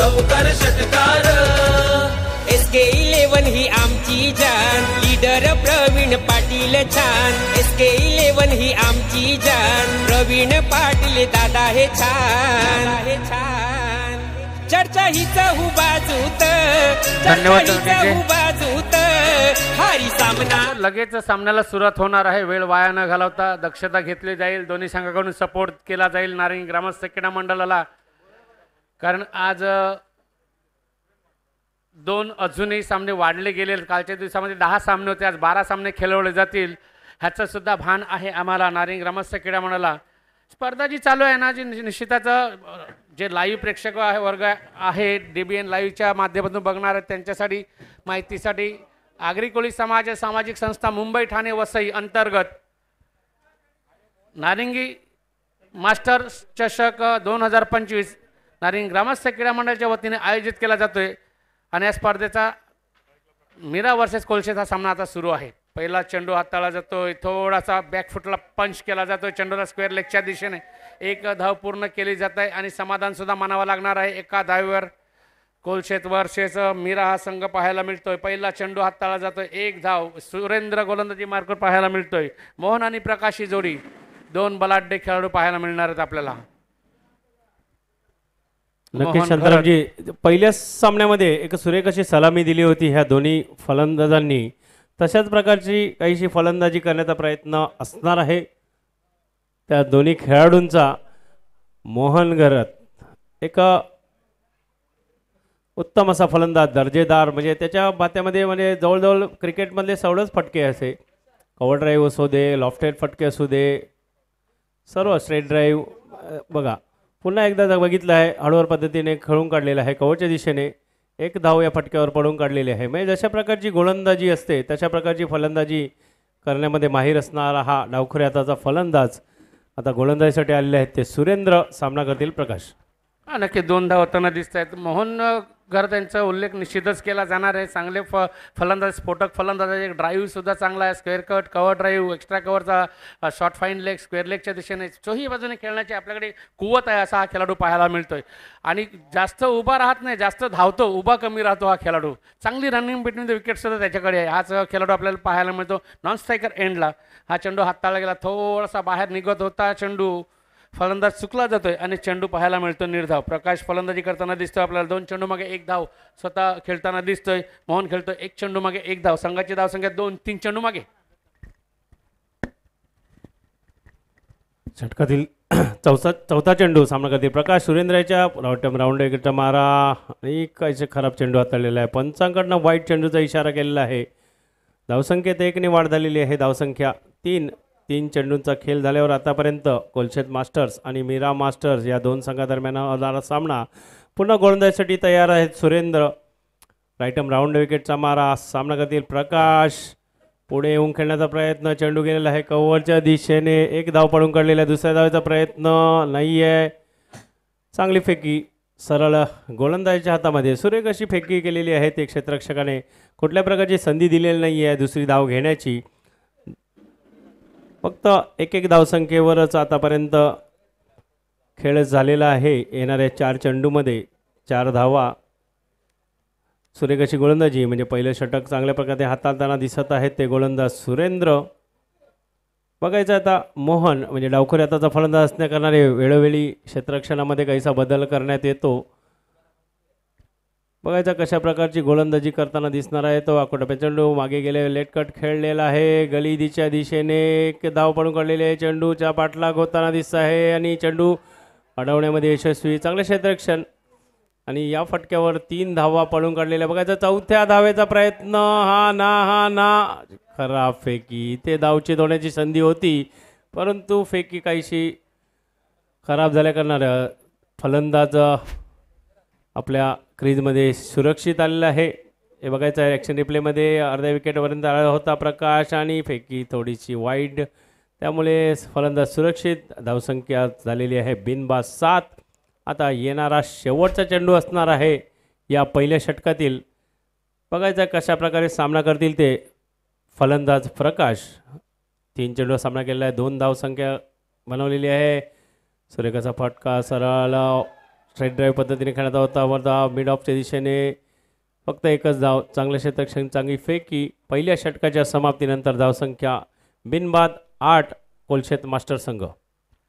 चौकार षटकार. SK11 ही आमची जान, लीडर प्रवीण पाटील छान. SK11 ही आमची जान, प्रवीण पाटील दादा हे छान, हे छान. चर्चा हीच बाजूत, धन्यवाद. बाजूत हारी सामना. लगेच सामन्याला सुरुवात होणार आहे. वेळ वाया न घालवता दक्षता घेतली जाईल. दोन्ही संघाकडून सपोर्ट केला जाईल नारिंगी ग्रामस्थ क्रीडा मंडळाला, कारण आज दोन अजूनही सामने वाढले गेले. कालच्या दिवसामध्ये 10 सामने होते, आज 12 सामने खेळवले जातील ह्याचं सुद्धा भान आहे आम्हाला नारिंगी ग्रामस्थ क्रीडा मंडळाला. स्पर्धा जी चालू आहे ना, जी निश्चितच जे लाईव्ह प्रेक्षक वर्ग आहे DBN लाईव्हच्या माध्यमातून बघणार आहेत त्यांच्यासाठी माहितीसाठी आगरी कोळी समाज सामाजिक संस्था मुंबई ठाणे वसई अंतर्गत नारिंगी मास्टर्स चषक 2025 नारिंगी ग्रामस्थ क्रीडा मंडळाच्या वतीने आयोजित केला जातोय. आणि या स्पर्धेचा मीरा वर्सेस कोलशेत सामना आता सुरू आहे. पहिला चेंडू हाताळला जातोय, थोडासा बॅकफुटला पंच केला जातोय, चेंडूला स्क्वेअर लेगच्या दिशेने एक धाव पूर्ण केली जात आहे आणि समाधान सुद्धा मानावं लागणार आहे. एका धावेवर कोलशेत वर्सेस मीरा हा संघ पाहायला मिळतोय. पहिला चेंडू हाताळला जातोय, एक धाव सुरेंद्र गोलंदाजी मार्कवर पाहायला मिळतोय. मोहन आणि प्रकाश ही जोडी, दोन बलाढ्य खेळाडू पाहायला मिळणार आहेत आपल्याला. नक्कीच शांतारामजी, पहिल्या सामन्यामध्ये एक सुरेख अशी सलामी दिली होती ह्या दोन्ही फलंदाजांनी. तशाच प्रकारची काहीशी फलंदाजी करण्याचा प्रयत्न असणार आहे त्या दोन्ही खेळाडूंचा. मोहन घरत एक उत्तम असा फलंदाज, दर्जेदार, म्हणजे त्याच्या बात्यामध्ये म्हणजे जवळजवळ क्रिकेटमधले सगळेच फटके असे, कव्हर ड्राईव्ह असू दे, लॉफ्टेड फटके असू दे, सर्व स्ट्रेट ड्राईव्ह. बघा पुन्हा एकदा बघितलं आहे, हळूवार पद्धतीने खेळून काढलेलं आहे, कव्हरच्या दिशेने एक धाव या फटक्यावर पडून काढलेली आहे. म्हणजे जशा प्रकारची गोलंदाजी असते तशा प्रकारची फलंदाजी करण्यामध्ये माहीर असणारा हा डावखुऱ्या हाताचा फलंदाज आता गोलंदाजीसाठी आलेले आहेत ते सुरेंद्र. सामना करतील प्रकाश. नक्की 2 धाव होताना दिसत आहेत. मोहन घर त्यांचा उल्लेख निश्चितच केला जाणार आहे. चांगले फलंदाज, स्फोटक फलंदाज, एक ड्राईव्ह सुद्धा चांगला आहे, square cut, cover drive, extra कव्हरचा शॉर्ट फाईन लेग, स्क्वेअर लेगच्या दिशेने चोही बाजूने खेळण्याची आपल्याकडे कुवत आहे असा हा खेळाडू पाहायला मिळतोय. आणि जास्त उभा राहत नाही, जास्त धावतो, उभा कमी राहतो हा खेळाडू. चांगली रनिंग बिटवीन द विकेट सुद्धा त्याच्याकडे आहे. हाच खेळाडू आपल्याला पाहायला मिळतो नॉन स्ट्रायकर एंडला. हा चेंडू हाताळला गेला, थोडासा बाहेर निघत होता चेंडू, फलंदाज चुकला जातोय आणि चेंडू पाहायला मिळतो निर्धाव. प्रकाश फलंदाजी करताना दिसतोय आपल्याला. 2 चेंडू मागे 1 धाव स्वतः खेळताना दिसतोय. मोहन खेळतोय 1 चेंडू मागे 1 धाव. संघाची धावसंख्या 2-3 चेंडू मागे. षटकातील चौथा चेंडू सामना करतील प्रकाश. सुरेंद्रच्या राऊंड विकेटचा मारा आणि काहीसे खराब चेंडू हाताळलेला आहे. पंचांकडनं वाईट चेंडूचा इशारा केलेला आहे. धावसंख्येत 1ने वाढ झालेली आहे. धावसंख्या 3 चेंडूंचा खेळ झाल्यावर आतापर्यंत कोलशेत मास्टर्स आणि मीरा मास्टर्स या दोन संघादरम्यान होणारा सामना पुन्हा गोलंदाजीसाठी तयार आहेत सुरेंद्र. राईटम राऊंड विकेटचा मारा. सामना करतील प्रकाश. पुढे येऊन खेळण्याचा प्रयत्न, चेंडू गेलेला आहे कव्हरच्या दिशेने, 1 धाव पडून काढलेला आहे. दुसऱ्या धावेचा प्रयत्न नाही आहे. चांगली फेकी सरळ गोलंदाजीच्या हातामध्ये. सुरेख अशी फेकी केलेली आहे ते क्षेत्ररक्षकाने. कुठल्या प्रकारची संधी दिलेली नाही आहे दुसरी धाव घेण्याची. फक्त 1 धावसंख्येवरच आतापर्यंत खेळ झालेला आहे. येणाऱ्या 4 चेंडूमध्ये 4 धावा. सुरेख अशी गोलंदाजी, म्हणजे पहिलं षटक चांगल्या प्रकारे हाताळताना दिसत आहेत ते गोलंदाज सुरेंद्र. बघायचं आता मोहन, म्हणजे डावखुऱ्या हाताचा फलंदाज असण्या करणारे वेळोवेळी क्षेत्ररक्षणामध्ये काहीसा बदल करण्यात येतो. बघायचा कशा प्रकारची गोलंदाजी करताना दिसणार आहे तो. आकोटा चेंडू मागे गेले, लेट कट खेळलेला आहे गलीच्या दिशेने. 1 धाव पडून काढलेले आहे. चेंडूचा पाठलाग होताना दिसत आहे आणि चेंडू अडवण्यामध्ये यशस्वी. चांगले क्षेत्ररक्षण आणि या फटक्यावर 3 धावा पडून काढलेल्या. बघायचं चौथ्या धावेचा प्रयत्न. हा ना खराब फेकी. ते धावची होण्याची संधी होती परंतु फेकी काहीशी खराब झाल्या करणाऱ्या फलंदाज आपल्या क्रीजमध्ये सुरक्षित आलेला आहे. हे बघायचं आहे ॲक्शन रिप्लेमध्ये. अर्ध्या विकेटपर्यंत आला होता प्रकाश आणि फेकी थोडीशी वाईड, त्यामुळे फलंदाज सुरक्षित. धावसंख्या झालेली आहे बिनबाद 7. आता येणारा शेवटचा चेंडू असणार आहे या पहिल्या षटकातील. बघायचा कशा प्रकारे सामना करतील ते फलंदाज प्रकाश. 3 चेंडूवर सामना केलेला आहे. 2 धावसंख्या बनवलेली आहे. सुरेखाचा फटका सरळ स्ट्राईट ड्राईव्ह पद्धतीने खेळत होता वरदा मिड ऑफच्या दिशेने फक्त एकच धाव, चांगलं क्षेत्ररक्षण, चांगली फेकी. पहिल्या षटकाच्या समाप्तीनंतर धावसंख्या बिनबाद 8 कोलशेत मास्टर संघ.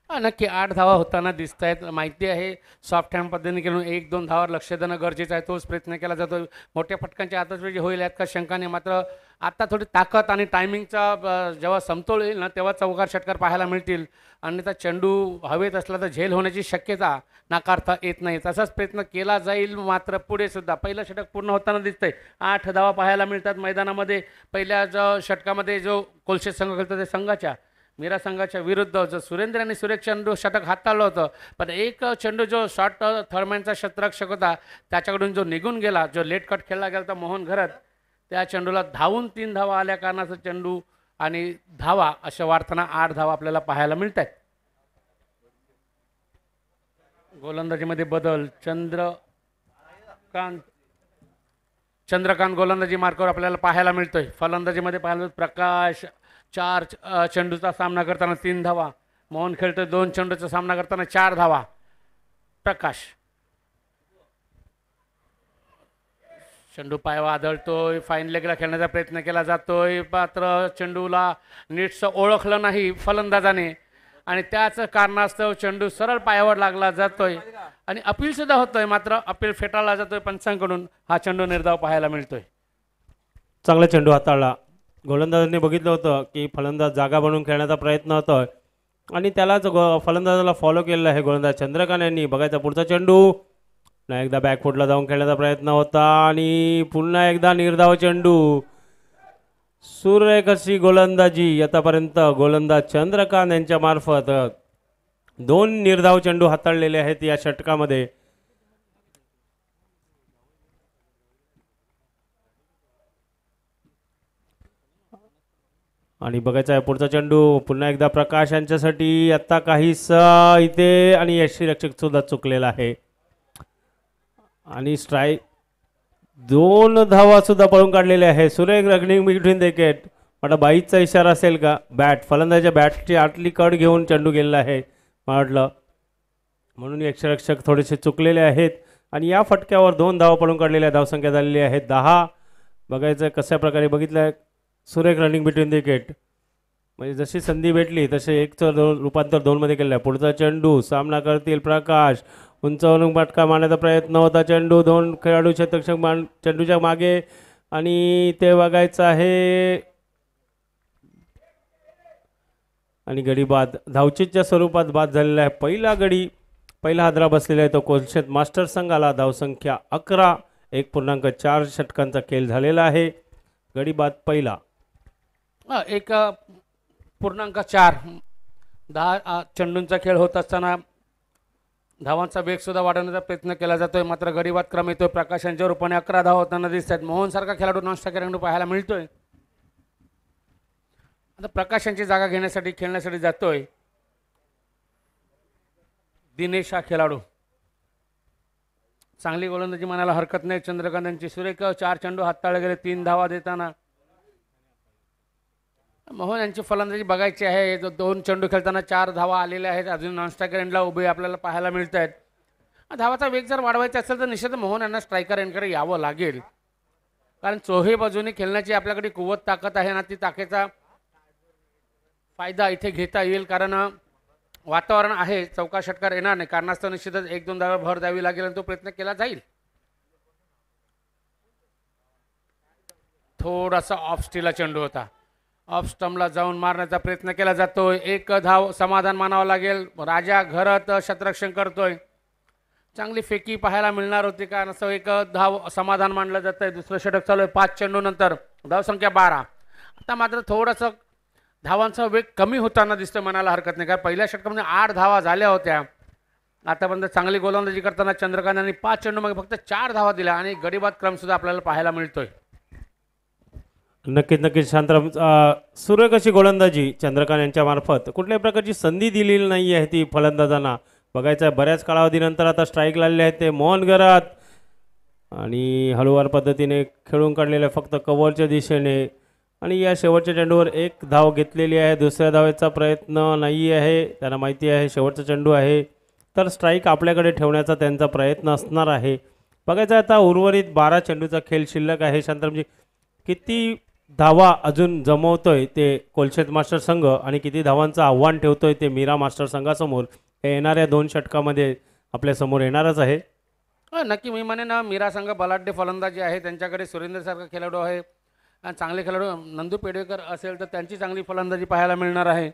नक्की 8 धावा होताना दिसत आहेत. माहिती आहे सॉफ्ट हँड पद्धतीने खेळून 1-2 धावावर लक्ष देणं गरजेचं आहे. तोच प्रयत्न केला जातो. मोठ्या फटकांच्या आतषबाजी होईल यात का शंका नाही. मात्र आता थोडी ताकद आणि टायमिंगचा जेव्हा समतोल येईल ना तेव्हा चौकार षटकार पाहायला मिळतील. अन्यथा चेंडू हवेत असला तर झेल होण्याची शक्यता नाकारता येत नाही. तसाच प्रयत्न केला जाईल. मात्र पुढे सुद्धा पहिलं षटक पूर्ण होताना दिसतंय. 8 धावा पाहायला मिळतात मैदानामध्ये. पहिल्या षटकामध्ये जो कोलशेत संघ खेळतो ते संघाच्या मीरा संघाच्या विरुद्ध जो सुरेंद्र आणि सुरेख चेंडू षटक हाताळलं होतं. पण एक चेंडू जो शॉर्ट थर्डमॅनचा शतरक्षक होता त्याच्याकडून जो निघून गेला, जो लेट कट खेळला गेला होता मोहन घरत, त्या चेंडूला धावून 3 धावा आल्या कारणाचं चेंडू आणि धावा अशा वाढताना 8 धावा आपल्याला पाहायला मिळत आहेत. गोलंदाजीमध्ये बदल. चंद्रकांत गोलंदाजी मार्कावर आपल्याला पाहायला मिळतोय. फलंदाजीमध्ये पाहायला प्रकाश 4 चेंडूचा सामना करताना 3 धावा. मोहन खेळतोय 2 चेंडूचा सामना करताना 4 धावा. प्रकाश चेंडू पायावर आदळतोय. फाईन लेगला खेळण्याचा प्रयत्न केला जातोय. मात्र चेंडूला नीटसं ओळखलं नाही फलंदाजाने आणि त्याच कारणास्तव चेंडू सरळ पायावर लागला जातोय आणि अपील सुद्धा होतोय. मात्र अपील फेटाळला जातोय पंचांकडून. हा चेंडू निर्धाव पाहायला मिळतोय. चांगला चेंडू हाताळला. गोलंदाजांनी बघितलं होतं की फलंदाज जागा बनवून खेळण्याचा प्रयत्न होतोय आणि त्यालाच फलंदाजाला फॉलो केलेला आहे गोलंदाज चंद्रकांत यांनी. बघायचा पुढचा चेंडू. पुन्हा एकदा बॅकफुटला जाऊन खेळण्याचा प्रयत्न होता आणि पुन्हा एकदा निर्धाव चेंडू. सुरेख अशी गोलंदाजी आतापर्यंत गोलंदाज चंद्रकांत यांच्या मार्फत 2 निर्धाव चेंडू हाताळलेले आहेत या षटकामध्ये. आणि बघायचा आहे पुढचा चेंडू. पुन्हा एकदा प्रकाश यांच्यासाठी. आत्ता काहीसा इथे आणि यष्टीरक्षक सुद्धा चुकलेला आहे आणि स्ट्राईक 2 धावा सुद्धा पळून काढलेले आहे. सुरेख रनिंग बिटवीन द विकेट. मला बाईचा इशारा असेल का? बॅट फलंदाजाच्या बॅटची आतली कड घेऊन चेंडू गेलेला आहे वाटलं, म्हणून यष्टीरक्षक थोडेसे चुकलेले आहेत आणि या फटक्यावर 2 धावा पळून काढलेल्या. धावसंख्या झालेली आहे 10. बघायचं कशा प्रकारे बघितलं सुरेख रनिंग बिटवीन द विकेट. म्हणजे जशी संधी भेटली तसे 1चं रूपांतर 2 मध्ये केलं आहे. पुढचा चेंडू. सामना करतील प्रकाश. उंचावरून फटका मारण्याचा प्रयत्न होता. चेंडू 2 खेळाडू क्षेत्ररक्षक चेंडूच्या मागे आणि ते बघायचं आहे आणि गडी बाद. धावचीच्या स्वरूपात बाद झालेला आहे. पहिला हादरा बसलेला आहे तो कोलशेत मास्टर संघाला. धावसंख्या 11. 1.4 षटकांचा खेळ झालेला आहे. गडी बाद पहिला. 1.4 10 चेंडूंचा खेळ होत असताना धावांचा वेग सुद्धा वाढवण्याचा प्रयत्न केला जातोय. मात्र गडीबाद क्रम येतोय. प्रकाश यांच्या रूपाने 11 धावा होताना दिसत आहेत. मोहन सारखा खेळाडू नॉन स्ट्रायकर पाहायला मिळतोय. आता प्रकाश यांची जागा घेण्यासाठी खेळण्यासाठी जातोय दिनेश हा खेळाडू. चांगली गोलंदाजी म्हणायला हरकत नाही चंद्रकांत यांची. सुरेख 4 चेंडू हाताळले गेले 3 धावा देताना. मोहन यांची फलंदाजी बघायची आहे. 2 चेंडू खेळताना 4 धावा आलेल्या आहेत. अजून नॉन स्ट्रायकर एंडला उभे आपल्याला पाहायला मिळत आहेत. धावाचा वेग जर वाढवायचा असेल तर निश्चित मोहन यांना स्ट्रायकर एंडकडे यावं लागेल. कारण चोही बाजूने खेळण्याची आपल्याकडे कुवत ताकद आहे ना, ती ताकदीचा फायदा इथे घेता येईल. कारण वातावरण आहे. चौकार षटकार येणार नाही कारणास्तव निश्चितच 1-2 धावा भर द्यावी लागेल आणि तो प्रयत्न केला जाईल. थोडासा ऑफ स्टीलला चेंडू होता. ऑफ स्टंपला जाऊन मारण्याचा प्रयत्न केला जातोय. 1 धाव समाधान मानावं लागेल. राजा घरात क्षेत्ररक्षण करतोय. चांगली फेकी पाहायला मिळणार होती कारण असं 1 धाव समाधान मानलं जातंय. दुसरं षटक चालू आहे 5 चेंडू नंतर. धावसंख्या 12. आता मात्र थोडंसं धावांचा वेग कमी होताना दिसतोय म्हणायला हरकत नाही. कारण पहिल्या षटकामध्ये 8 धावा झाल्या होत्या. आतापर्यंत चांगली गोलंदाजी करताना चंद्रकांत यांनी 5 चेंडूमध्ये फक्त 4 धावा दिल्या आणि गडीबाद क्रम सुद्धा आपल्याला पाहायला मिळतोय. नक्कीच शांतराम. सुरेख अशी गोलंदाजी चंद्रकांत यांच्या मार्फत. कुठल्याही प्रकारची संधी दिलेली नाही आहे ती फलंदाजांना. बघायचं आहे बऱ्याच कालावधीनंतर आता स्ट्राईक लागले आहेत ते मोहन घरात आणि हळूवार पद्धतीने खेळून काढलेलं आहे फक्त कव्हरच्या दिशेने. आणि या शेवटच्या चेंडूवर 1 धाव घेतलेली आहे. दुसऱ्या धावेचा प्रयत्न नाही आहे. त्यांना माहिती आहे शेवटचा चेंडू आहे. तर स्ट्राईक आपल्याकडे ठेवण्याचा त्यांचा प्रयत्न असणार आहे. बघायचं आता उर्वरित 12 चेंडूचा खेळ शिल्लक आहे. शांतारामजी, किती धावा अजून जमवतोय ते कोलशेत मास्टर संघ आणि किती धावांचं आव्हान ठेवतोय ते मीरा मास्टर संघासमोर, हे येणाऱ्या 2 षटकामध्ये आपल्यासमोर येणारच आहे. नक्की मी म्हणेन मीरा संघ बलाढ्य फलंदाजी आहे, त्यांच्याकडे सुरेंद्रसारखा खेळाडू आहे आणि चांगले खेळाडू नंदू पेडवेकर असेल तर त्यांची चांगली फलंदाजी पाहायला मिळणार आहे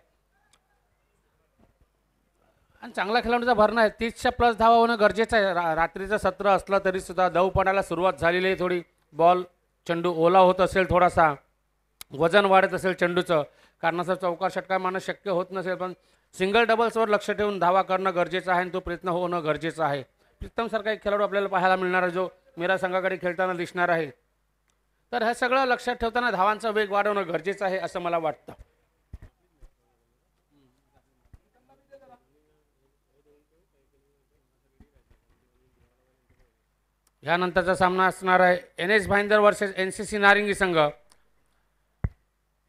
आणि चांगला खेळाडूचा भरणा आहे. 30च्या प्लस धावा होणं गरजेचं आहे. रात्रीचं सत्र असलं तरीसुद्धा दव पडायला सुरुवात झालेली आहे. थोडी बॉल चेंडू ओला होत असेल, थोडासा वजन वाढत असेल चेंडूचं, कारणाचं चौकार षटकार मारणं शक्य होत नसेल, पण सिंगल डबल्सवर लक्ष ठेवून धावा करणं गरजेचं आहे आणि तो प्रयत्न होणं गरजेचं आहे. प्रीतमसारखा एक खेळाडू आपल्याला पाहायला मिळणार आहे जो मीरा संघाकडे खेळताना दिसणार आहे. तर हे सगळं लक्षात ठेवताना धावांचा वेग वाढवणं गरजेचं आहे असं मला वाटतं. यानंतरचा सामना असणार आहे NS भाईंदर वर्सेस NCC नारिंगी संघ.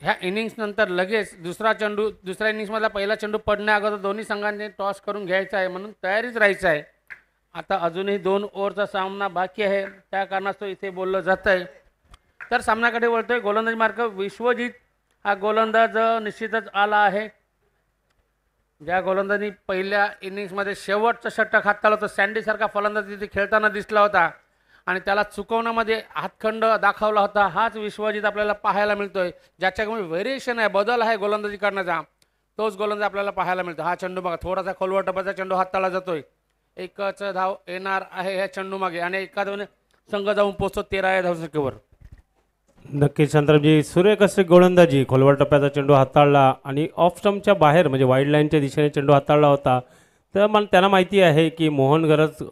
ह्या इनिंग्स नंतर लगेच दुसऱ्या इनिंग्समधला पहिला चेंडू पडण्या अगोदर दोन्ही संघांनी टॉस करून घ्यायचा आहे, म्हणून तयारीच राहायचं आहे. आता अजूनही 2 ओव्हरचा सामना बाकी आहे, त्या कारणास्तव इथे बोललं जात आहे. तर सामन्याकडे वळतोय गोलंदाज मार्ग विश्वजित हा गोलंदाज निश्चितच आला आहे. ज्या गोलंदाजांनी पहिल्या इनिंग्समध्ये शेवटचं षटक हाताळलं होतं, सँडीसारखा फलंदाज तिथे खेळताना दिसला होता आणि त्याला चुकवण्यामध्ये हातखंड दाखवला होता, हाच विश्वजित आपल्याला पाहायला मिळतोय. ज्याच्यामुळे व्हेरिएशन आहे, बदल आहे गोलंदाजी करण्याचा, तोच गोलंदाज आपल्याला पाहायला मिळतो. हा चेंडू बघा, थोडासा खोलवर टप्प्याचा चेंडू हाताळला जातोय. एकच धाव येणार आहे ह्या चेंडू मागे आणि एका धावने संघ जाऊन पोहोचतो 13 धावसंख्येवर. नक्कीच शांतारामजी, सुरेख असे गोलंदाजी, खोलवर टप्प्याचा चेंडू हाताळला आणि ऑफ स्टंपच्या बाहेर म्हणजे वाईड लाईनच्या दिशेने चेंडू हाताळला होता. तर त्यांना माहिती आहे की मोहन गरज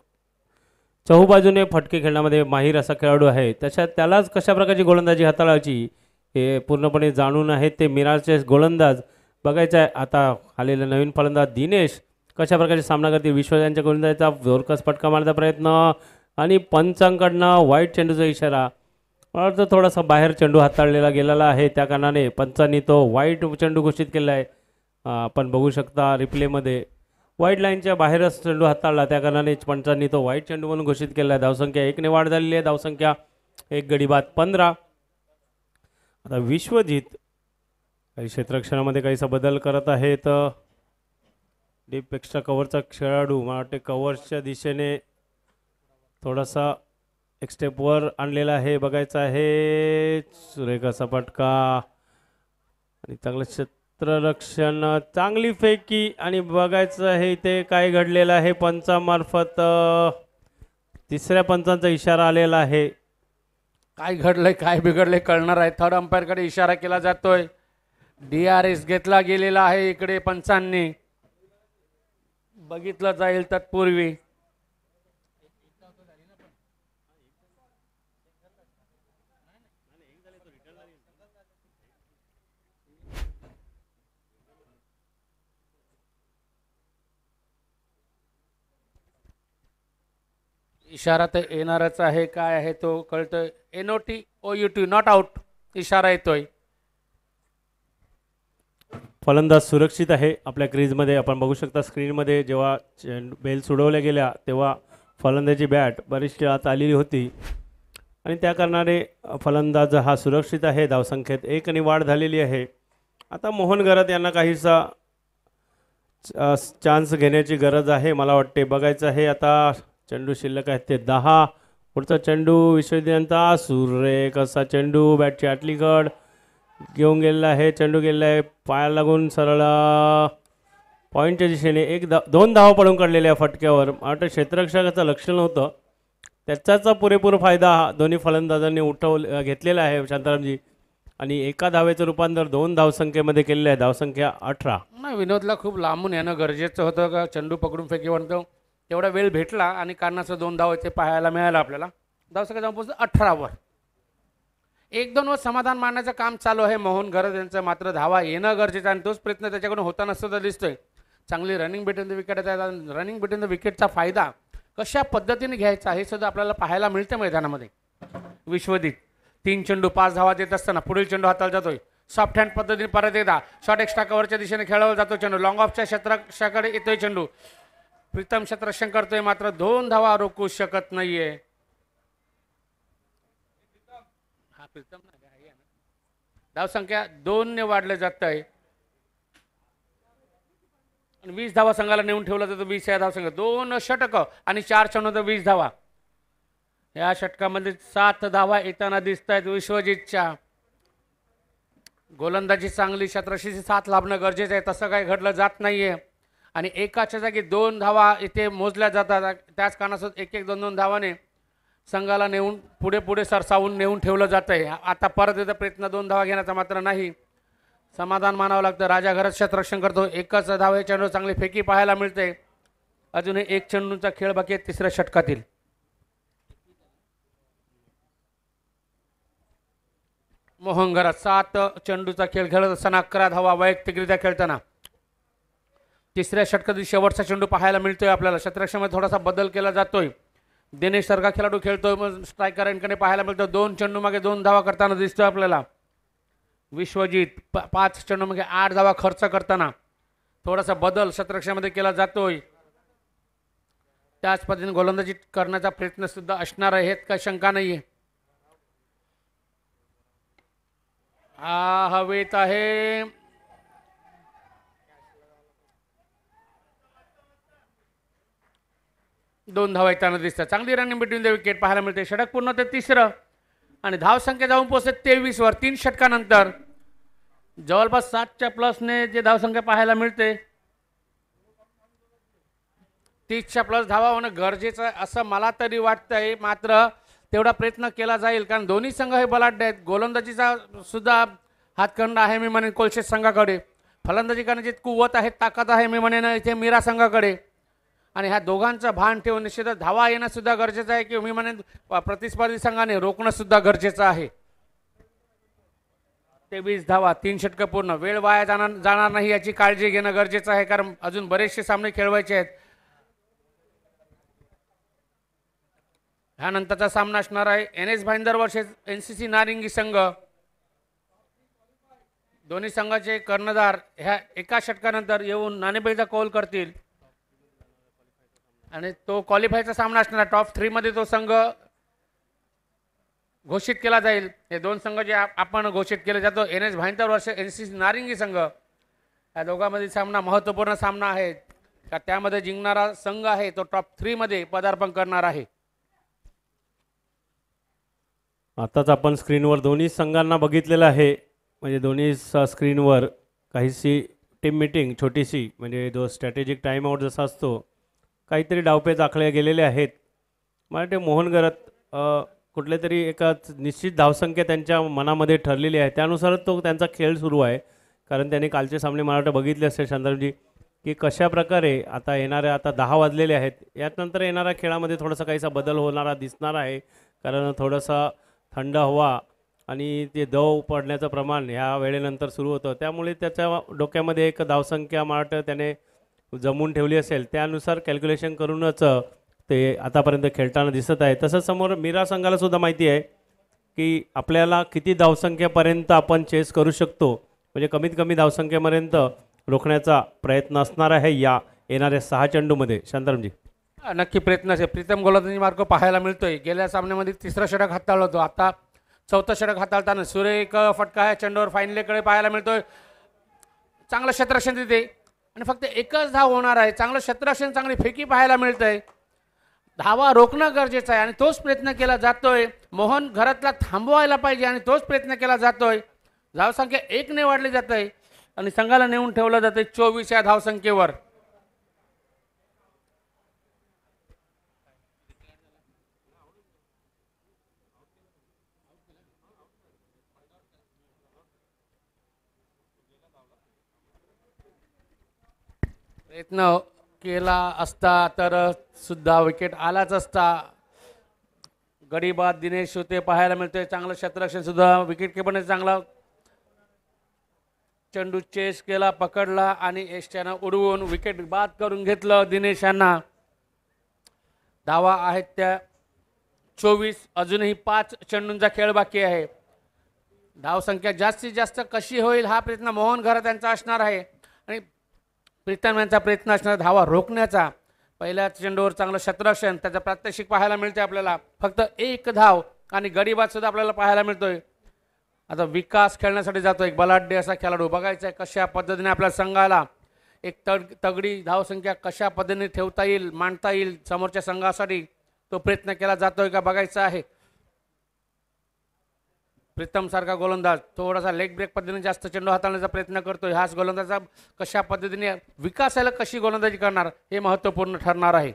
चहूबाजूने फटके खेळण्यामध्ये माहीर असा खेळाडू आहे, त्यालाच कशा प्रकारची गोलंदाजी हाताळायची हे पूर्णपणे जाणून आहेत ते मीराचे गोलंदाज. बघायचं आहे आता आलेला नवीन फलंदाज दिनेश कशा प्रकारचे सामना करतील. विश्वजांच्या गोलंदाजीचा जोरकस फटका मारण्याचा प्रयत्न आणि पंचांकडनं वाईट चेंडूचा इशारा. मला थोडासा बाहेर चेंडू हाताळलेला गेलेला आहे, त्या कारणाने पंचांनी तो वाईट चेंडू घोषित केला आहे. आपण बघू शकता रिप्लेमध्ये वाईट लाईनच्या बाहेरच चेंडू हाताळला, त्या कारणाने पंचांनी तो वाईट चेंडू म्हणून घोषित केला आहे. धावसंख्या 1 ने वाढ झालेली आहे. धावसंख्या 1 गडी बाद 15. आता विश्वजित काही क्षेत्ररक्षणामध्ये काहीसा बदल करत आहेत. डीप एक्स्ट्रा कव्हरचा खेळाडू मला वाटते कव्हर्सच्या दिशेने थोडासा एक स्टेपवर आणलेला आहे. बघायचं आहे सुरेख असा फटका आणि चांगलं क्षेत्ररक्षण, चांगली फेकी आणि बघायचं आहे इथे काय घडलेलं आहे. पंचामार्फत तिसऱ्या पंचांचा इशारा आलेला आहे. काय घडलंय काय बिघडलंय कळणार आहे. थर्ड अंपायरकडे इशारा केला जातोय. DRS घेतला गेलेला आहे इकडे पंचांनी, बघितलं जाईल तत्पूर्वी. इशारा तर येणारच आहे, काय आहे तो कळतोय. NOT OUT नॉट आउट इशारा येतोय. फलंदाज सुरक्षित आहे आपल्या क्रीजमध्ये. आपण बघू शकता स्क्रीनमध्ये जेव्हा बेल सोडवल्या गेल्या तेव्हा फलंदाजी बॅट बरीचशी आत आलेली होती आणि त्या कारणाने फलंदाज हा सुरक्षित आहे. धावसंख्येत 1 ने वाढ झालेली आहे. आता मोहन गरत यांना काहीसा चान्स घेण्याची गरज आहे मला वाटते. बघायचं आहे आता चेंडू शिल्लक आहेत ते 10. पुढचा चेंडू विश्वजितांचा सुरेख असा चेंडू बॅटची आतली कड घेऊन गेलेला आहे. चेंडू गेलेला आहे पायाला लागून सरळ पॉईंटच्या दिशेने. 2 धावा पडून काढलेल्या फटक्यावर. आता क्षेत्ररक्षकाचं लक्ष नव्हतं, त्याचाच पुरेपूर फायदा दोन्ही फलंदाजांनी घेतलेला आहे शांतारामजी आणि एका धावेचं रूपांतर 2 धावसंख्येमध्ये केलेलं आहे. धावसंख्या 18. नाही, विनोदला खूप लांबून येणं गरजेचं होतं का चेंडू पकडून फेकीवर तेवढा वेळ भेटला आणि कारणाचं 2 धाव इथे पाहायला मिळालं आपल्याला. धावसंख्या जाऊन पोहोचलं 18वर. 1-2 वर समाधान मारण्याचं काम चालू आहे मोहन गरज यांचं. मात्र धावा येणं गरजेचं आणि तोच प्रयत्न त्याच्याकडून होताना सुद्धा दिसतोय. चांगली रनिंग बिटवीन द विकेट आहे. रनिंग बिटवीन द विकेटचा फायदा कशा पद्धतीने घ्यायचा हे सुद्धा आपल्याला पाहायला मिळतं मैदानामध्ये. विश्वजित 3 चेंडू 5 धावा देत असताना पुढील चेंडू हाताला जातोय. सॉफ्ट हँड पद्धतीने परत एकदा शॉर्ट एक्स्ट्रा कव्हरच्या दिशेने खेळवला जातो चेंडू. लॉंग ऑफच्या क्षेत्ररक्षकाकडे येतोय चेंडू. प्रीतम क्षेत्ररक्षण करतोय मात्र 2 धावा रोखू शकत नाहीये. हा प्रीतम नाही, धावसंख्या 2 ने वाढले जात आहे. 20 धावा संघाला नेऊन ठेवलं जातं. 20 या धावसंख्या 2 षटक आणि 4 चेंडू 20 धावा. या षटकामध्ये 7 धावा येताना दिसत आहेत विश्वजितच्या. गोलंदाजी चांगली, क्षेत्ररक्षणाची साथ लाभणं गरजेचं आहे. तसं काही घडलं जात नाहीये आणि एकाच्या जागी 2 धावा इथे मोजल्या जातात. त्याच कारणास्तव 1-1, 2-2 धावाने संघाला नेऊन पुढे सरसावून नेऊन ठेवलं जात आहे. आता परत एकदा प्रयत्न 2 धावा घेण्याचा मात्र नाही. समाधान मानावं लागतं. राजा घरत क्षेत्ररक्षण करतो. एकच धावे चेंडू चांगली फेकी पाहायला मिळते. अजूनही 1 चेंडूचा खेळ बाकी आहे तिसऱ्या षटकातील. मोहन घरात 7 चेंडूचा खेळ खेळत असताना 11 धावा वैयक्तिकरित्या खेळताना. तिसऱ्या षटकातील शेवटचा चेंडू पाहायला मिळतोय आपल्याला. क्षेत्ररक्षणामध्ये थोडासा बदल केला जातोय. दिनेश सारखा खेळाडू खेळतोय. मग स्ट्रायकर यांकडे पाहायला मिळतो. 2 चेंडू मागे 2 धावा करताना दिसतोय आपल्याला. विश्वजित 5 चेंडू मागे 8 धावा खर्च करताना थोडासा बदल क्षेत्ररक्षणामध्ये केला जातोय. त्याच पद्धतीने गोलंदाजी करण्याचा प्रयत्न सुद्धा असणार आहे, हेच काही शंका नाहीये. हवेत आहे. दोन धावा येताना दिसतात. चांगली रनिंग बिटवीन द विकेट पाहायला मिळते. षटक पूर्ण ते तिसरं आणि धावसंख्या जाऊन पोहोचते 23 वर. 3 षटकानंतर जवळपास 7च्या प्लसने जे धावसंख्या पाहायला मिळते 30च्या प्लस धावा होणं गरजेचं आहे असं मला तरी वाटतंय. मात्र तेवढा प्रयत्न केला जाईल कारण दोन्ही संघ हे बलाढ्य आहेत. गोलंदाजीचा सुद्धा हातखंडा आहे मी म्हणेन कोलशेत संघाकडे. फलंदाजी करण्याची कुवत आहे, ताकद आहे मी म्हणेन इथे मीरा संघाकडे. आणि ह्या दोघांचं भान ठेवून निश्चितच धावा येणं सुद्धा गरजेचं आहे की मी म्हणेन प्रतिस्पर्धी संघाने रोखणं सुद्धा गरजेचं आहे. 23 धावा, 3 षटकं पूर्ण. वेळ वाया जाणार नाही याची काळजी घेणं गरजेचं आहे कारण अजून बरेचसे सामने खेळवायचे आहेत. ह्यानंतरचा सामना असणार आहे NS भाईंदर वर्सेस NCC नारिंगी संघ. दोन्ही संघाचे कर्णधार ह्या एका षटकानंतर येऊन नाणेफेकीचा कौल करतील आणि तो क्वालिफायचा सामना असणार. टॉप 3 मध्ये तो संघ घोषित केला जाईल. हे 2 संघ जे आपण घोषित केले जातो NS भाईंदर वर्सेस NCC नारिंगी संघ. या दोघांमधील सामना महत्त्वपूर्ण सामना आहे का त्यामध्ये जिंकणारा संघ आहे तो टॉप 3 मध्ये पदार्पण करणार आहे. आताच आपण स्क्रीनवर दोन्ही संघांना बघितलेलं आहे. म्हणजे दोन्ही स्क्रीनवर काहीशी टीम मीटिंग छोटीशी म्हणजे जो स्ट्रॅटेजिक टाईम आउट जसा असतो काहीतरी डावपेच आखले गेलेले आहेत. मला वाटते मोहन घरत कुठले तरी एका निश्चित धावसंख्या त्यांच्या मनामध्ये ठरलेली आहे त्यानुसारच तो त्यांचा खेळ सुरू आहे. कारण त्यांनी कालचे सामने मला वाटतं बघितले असते शांतारामजी की कशा प्रकारे आता येणाऱ्या आता 10 वाजलेले आहेत. यानंतर येणाऱ्या खेळामध्ये थोडासा काहीसा बदल होणारा दिसणार आहे कारण थोडासा थंड हवा आणि ते दव पडण्याचं प्रमाण ह्या वेळेनंतर सुरू होतं. त्यामुळे त्याच्या डोक्यामध्ये एक धावसंख्या मला वाटतं त्याने जमवून ठेवली असेल त्यानुसार कॅल्क्युलेशन करूनच ते आतापर्यंत खेळताना दिसत आहे. तसंच समोर मीरा संघाला सुद्धा माहिती आहे की आपल्याला किती धावसंख्येपर्यंत आपण चेस करू शकतो म्हणजे कमीत कमी धावसंख्येपर्यंत रोखण्याचा प्रयत्न असणार आहे या येणाऱ्या 6 चेंडूमध्ये. शांतारामजी नक्की प्रयत्न असेल. प्रीतम गोलंदाजी मार्ग पाहायला मिळतोय. गेल्या सामन्यामध्ये 3रं षटक हाताळलं होतं. आता 4थं षटक हाताळताना सुरेख फटका ह्या चेंडूवर फाईनलेकडे पाहायला मिळतोय. चांगलं क्षेत्ररक्षण तिथे आणि फक्त एकच धाव होणार आहे. चांगलं क्षेत्ररक्षण, चांगली फेकी पाहायला मिळतंय. धावा रोखणं गरजेचं आहे आणि तोच प्रयत्न केला जातोय. मोहन घरातला थांबवायला पाहिजे आणि तोच प्रयत्न केला जातोय. धावसंख्या 1 ने वाढली जात आहे आणि संघाला नेऊन ठेवलं जाते 24 या धावसंख्येवर. प्रयत्न केला असता तर सुद्धा विकेट आलाच असता. गडी बाद दिनेश होते पाहायला मिळते. चांगलं क्षेत्ररक्षण सुद्धा विकेट किपरने चांगला चेंडू चेस केला, पकडला आणि एष्ट्यानं उडवून विकेट बाद करून घेतलं दिनेशांना. धावा आहेत त्या 24. अजूनही 5 चेंडूंचा खेळ बाकी आहे. धावसंख्या जास्तीत जास्त कशी होईल हा प्रयत्न मोहन घरात यांचा असणार आहे आणि प्रीतम यांचा प्रयत्न असणार धावा रोखण्याचा. पहिल्या चेंडूवर चांगलं शतरक्षण, त्याचं प्रात्यक्षिक पाहायला मिळते आपल्याला. फक्त एक धाव आणि गडीबाद सुद्धा आपल्याला पाहायला मिळतोय. आता विकास खेळण्यासाठी जातो एक बलाढ्य असा खेळाडू. बघायचा आहे कशा पद्धतीने आपल्या संघाला एक तगडी धावसंख्या कशा पद्धतीने ठेवता येईल, मांडता येईल समोरच्या संघासाठी, तो प्रयत्न केला जातोय का बघायचा आहे. प्रीतम सारखा गोलंदाज थोडासा लेग ब्रेक पद्धतीने जास्त चेंडू हाताळण्याचा प्रयत्न करतोय. हाच गोलंदाजा कशा पद्धतीने विकासाला कशी गोलंदाजी करणार हे महत्त्वपूर्ण ठरणार आहे.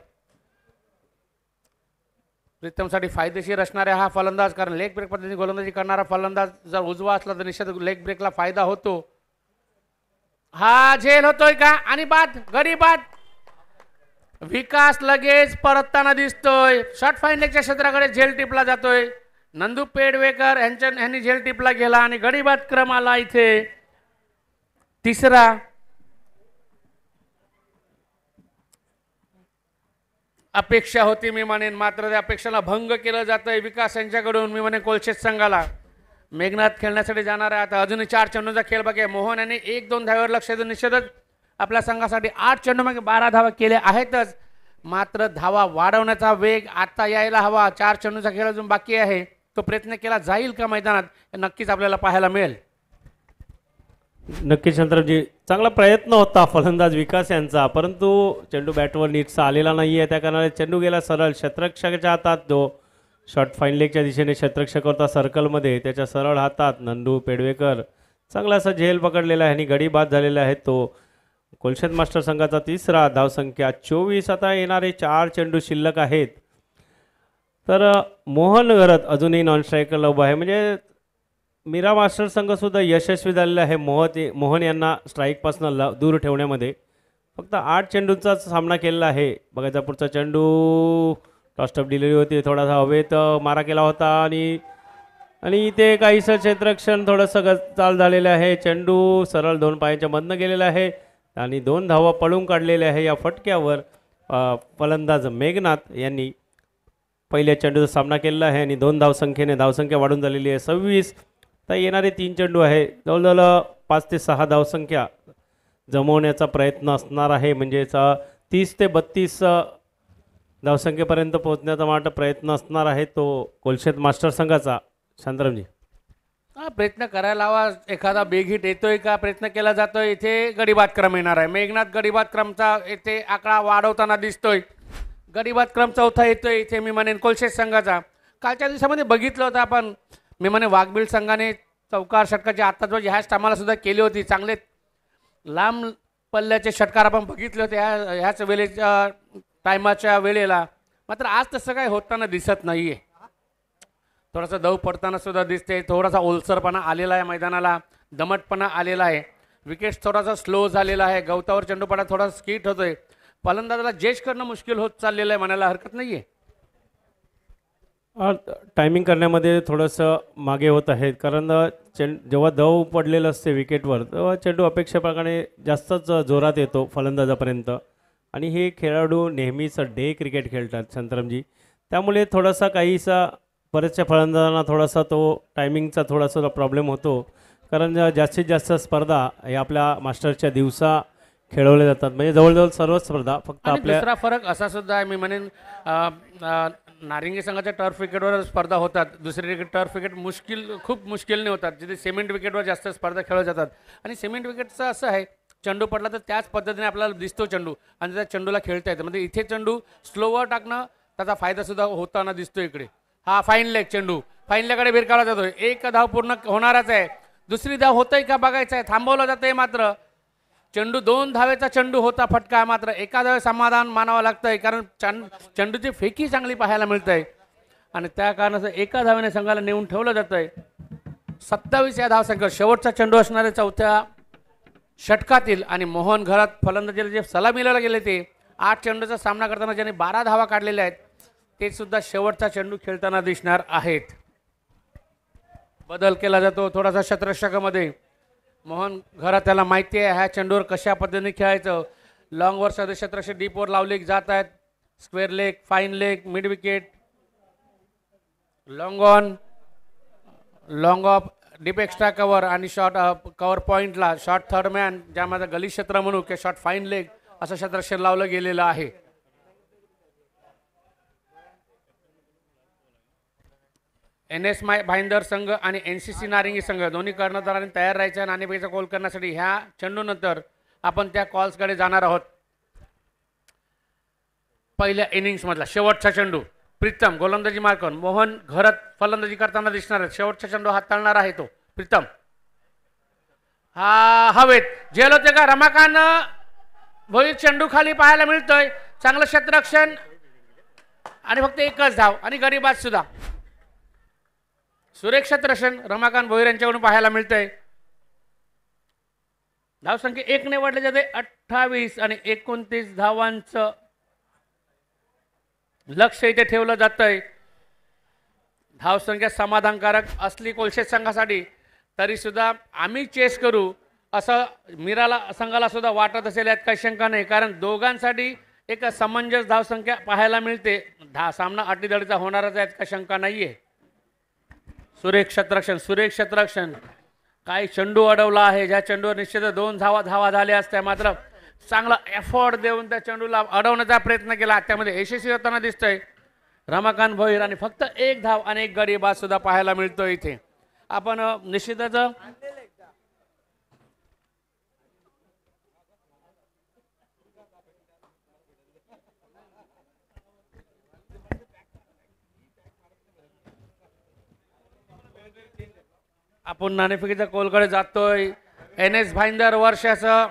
प्रीतमसाठी फायदेशीर असणारे हा फलंदाज, कारण लेग ब्रेक पद्धतीने गोलंदाजी करणारा फलंदाज जर उजवा असला तर निश्चित लेग ब्रेकला फायदा होतो. हा झेल होतोय का आणि बाद, गडी बाद. विकास लगेच परतताना दिसतोय. शॉर्ट फाईन लेगच्या क्षेत्राकडे झेल टिपला जातोय. नंदू पेडवेकर यांनी झेल टिपला गेला आणि गडीबाद क्रम आला इथे तिसरा. अपेक्षा होती मी म्हणेन, मात्र त्या अपेक्षेला भंग केलं जातंय विकास यांच्याकडून. मी म्हणेन कोलशेत संघाला मेघनाथ खेळण्यासाठी जाणार आहे. आता अजूनही 4 चेंडूचा खेळ बघा. मोहन यांनी 1-2 धाव्यावर लक्ष देऊन निश्चितच आपल्या संघासाठी 8 चेंडू मागे 12 धावा केल्या आहेतच. मात्र धावा वाढवण्याचा वेग आता यायला हवा. 4 चेंडूचा खेळ अजून बाकी आहे. तो प्रयत्न केला जाईल का मैदानात हे नक्कीच आपल्याला पाहायला मिळेल. नक्कीच शंतरजी, चांगला प्रयत्न होता फलंदाज विकास यांचा, परंतु चेंडू बॅटवर नीटचा आलेला नाही आहे. त्या कारणाने चेंडू गेला सरळ क्षेत्ररक्षकाच्या हातात. जो शॉर्ट फाईन लेगच्या दिशेने क्षेत्ररक्षक होता सर्कलमध्ये, त्याच्या सरळ हातात नंदू पेडवेकर चांगला असा झेल पकडलेला आहे आणि गडी बाद झालेला आहे. तो कोलशेत मास्टर संघाचा तिसरा. धावसंख्या 24. आता येणारे 4 चेंडू शिल्लक आहेत. तर मोहन घरत अजूनही नॉन स्ट्रायकरला उभा आहे, म्हणजे मीरा मास्टर संघसुद्धा यशस्वी झालेला आहे मोहन यांना स्ट्राईकपासून दूर ठेवण्यामध्ये. फक्त 8 चेंडूंचा सामना केलेला आहे. बघायचा पुढचा चेंडू टॉस्टअप डिलिव्हरी होती, थोडासा हवेत मारा केला होता आणि इथे काहीसं क्षेत्ररक्षण थोडंसं चाल झालेलं आहे. चेंडू सरळ 2 पायांच्या मधनं गेलेला आहे आणि 2 धावा पळून काढलेल्या आहे. या फटक्यावर फलंदाज मेघनाथ यांनी पहिल्या चेंडूचा सामना केलेला आहे आणि 2 धावसंख्या वाढून झालेली आहे 26. तर येणारे 3 चेंडू आहे, जवळजवळ 5 ते 6 धावसंख्या जमवण्याचा प्रयत्न असणार आहे. म्हणजेच 30 ते 32 धावसंख्येपर्यंत पोहोचण्याचा माझा प्रयत्न असणार आहे तो कोलशेत मास्टर संघाचा. शांतारामजी, हा प्रयत्न करायला हवा. एखादा बेग हिट येतोय का प्रयत्न केला जातोय. इथे गडीबाद क्रम येणार आहे. मेघनाथ गडीबाद क्रमचा इथे आकडा वाढवताना दिसतोय. गडीबाद क्रम 4था येतोय इथे मी म्हणेन कोलशेत संघाचा. कालच्या दिवसामध्ये बघितलं होतं आपण, मी म्हणे वाघबीळ संघाने चौकार षटकाची आत्ताच ह्याच टायमाला सुद्धा केली होती. चांगले लांब पल्ल्याचे षटकार आपण बघितले होते ह्याच वेळेच्या टायमाच्या वेळेला. मात्र आज तसं काही होताना दिसत नाही आहे. थोडासा दव पडताना सुद्धा दिसते. थोडासा ओलसरपणा आलेला आहे मैदानाला, दमटपणा आलेला आहे. विकेट थोडासा स्लो झालेला आहे. गवतावर चेंडू पडा थोडासा स्किट होतोय. फलंदाजाला जज करणं मुश्किल होत चाललेलं आहे म्हणायला हरकत नाही आहे. टायमिंग करण्यामध्ये थोडंसं मागे होत आहेत, कारण जेव्हा दव पडलेलं असते विकेटवर तेव्हा चेंडू अपेक्षेप्रमाणे जास्तच जोरात येतो फलंदाजापर्यंत. आणि हे खेळाडू नेहमीच डे क्रिकेट खेळतात शांतारामजी, त्यामुळे थोडासा काहीसा बऱ्याचशा फलंदाजांना थोडासा तो टायमिंगचा थोडासा प्रॉब्लेम होतो. कारण जास्तीत जास्त स्पर्धा हे आपल्या मास्टरच्या दिवसा खेळवल्या जातात, म्हणजे जवळजवळ सर्व स्पर्धा. फक्त आपल्या दुसरा फरक असा सुद्धा आहे मी म्हणेन, नारिंगी संघाच्या टर्फ विकेटवर स्पर्धा होतात. दुसरी टर्फ विकेट खूप मुश्किलने होतात, जिथे सिमेंट विकेटवर जास्त स्पर्धा खेळल्या जातात. आणि सिमेंट विकेटचं असं आहे, चेंडू पडला तर त्याच पद्धतीने आपल्याला दिसतो चेंडू आणि त्या चेंडूला खेळता येतं. म्हणजे इथे चेंडू स्लोवर टाकणं त्याचा फायदा सुद्धा होताना दिसतो इकडे. हा फाईन लेग चेंडू, फाईन लेगकडे भिरकावला जातोय. एक धाव पूर्ण होणारच आहे. दुसरी धाव होतंय का बघायचं आहे. थांबवलं जातंय मात्र चेंडू 2 धावेचा चेंडू होता फटका, मात्र एका धावे समाधान मानावं लागतंय, कारण चेंडूची फेकी चांगली पाहायला मिळतंय आणि त्या कारणाचं एका धावेने संघाला नेऊन ठेवलं जातंय. 27 या धावसंख्या शेवटचा चेंडू असणारे 4थ्या षटकातील. आणि मोहन घरात फलंदाजीला जे सलामीला गेले ते 8 चेंडूचा सामना करताना ज्यांनी 12 धावा काढलेल्या आहेत ते सुद्धा शेवटचा चेंडू खेळताना दिसणार आहेत. बदल केला जातो थोडासा क्षेत्ररक्षकामध्ये. मोहन घरात त्याला माहिती आहे ह्या चेंडूवर कशा पद्धतीने खेळायचं. लॉंगवर सध्या क्षेत्ररक्षक डीपवर लावले जात आहेत. Square leg, fine leg, mid wicket, long on, long of, deep extra cover आणि शॉर्ट कव्हर पॉईंटला शॉर्ट थर्ड मॅन, ज्यामध्ये गली क्षेत्र म्हणू किंवा शॉर्ट फाईन लेग असं क्षेत्ररक्षण लावलं गेलेलं आहे. NS भाईंदर संघ आणि NCC नारिंगी संघ दोन्ही कर्णधारांनी तयार राहायचं नाणेफेकीचा कॉल करण्यासाठी. ह्या चेंडूनंतर आपण त्या कॉल्सकडे जाणार आहोत. पहिल्या इनिंग्समधला शेवटचा चेंडू. प्रीतम गोलंदाजी मार्कन, मोहन घरत फलंदाजी करताना दिसणार आहेत. शेवटचा चेंडू हाताळणार आहे तो प्रीतम. हा हवेत झेल होते का रमाकांत भोईर. चेंडू खाली पाहायला मिळतोय. चांगलं क्षेत्ररक्षण आणि फक्त एकच धाव आणि गरीबाज सुद्धा. सुरेख क्षेत्ररक्षण रमाकांत भोईर यांच्याकडून पाहायला मिळतंय. धावसंख्या 1 ने वाढले जाते. 28 आणि 29 धावांचं लक्ष इथे ठेवलं जातंय. धावसंख्या समाधानकारक असली कोलशेत संघासाठी तरी सुद्धा आम्ही चेस करू असं मीराला संघाला सुद्धा वाटत असेल यात काही शंका नाही. कारण दोघांसाठी एक समंजस धावसंख्या पाहायला मिळते. सामना अटीतडीचा होणारच यात काही शंका नाहीये. सुरेख क्षेत्ररक्षण काही चेंडू अडवला आहे. ज्या चेंडूवर निश्चितच 2 धावा झाल्या असत्या मात्र चांगला एफर्ट देऊन त्या चेंडूला अडवण्याचा प्रयत्न केला. त्यामध्ये यशस्वी होताना दिसतंय रमाकांत भोईर आणि फक्त 1 धाव आणि 1 गडी बाद सुद्धा पाहायला मिळतो इथे. आपण निश्चितच आपण नाणेफेकीच्या कोलकडे जातोय. NS भाईंदर वर्षाचं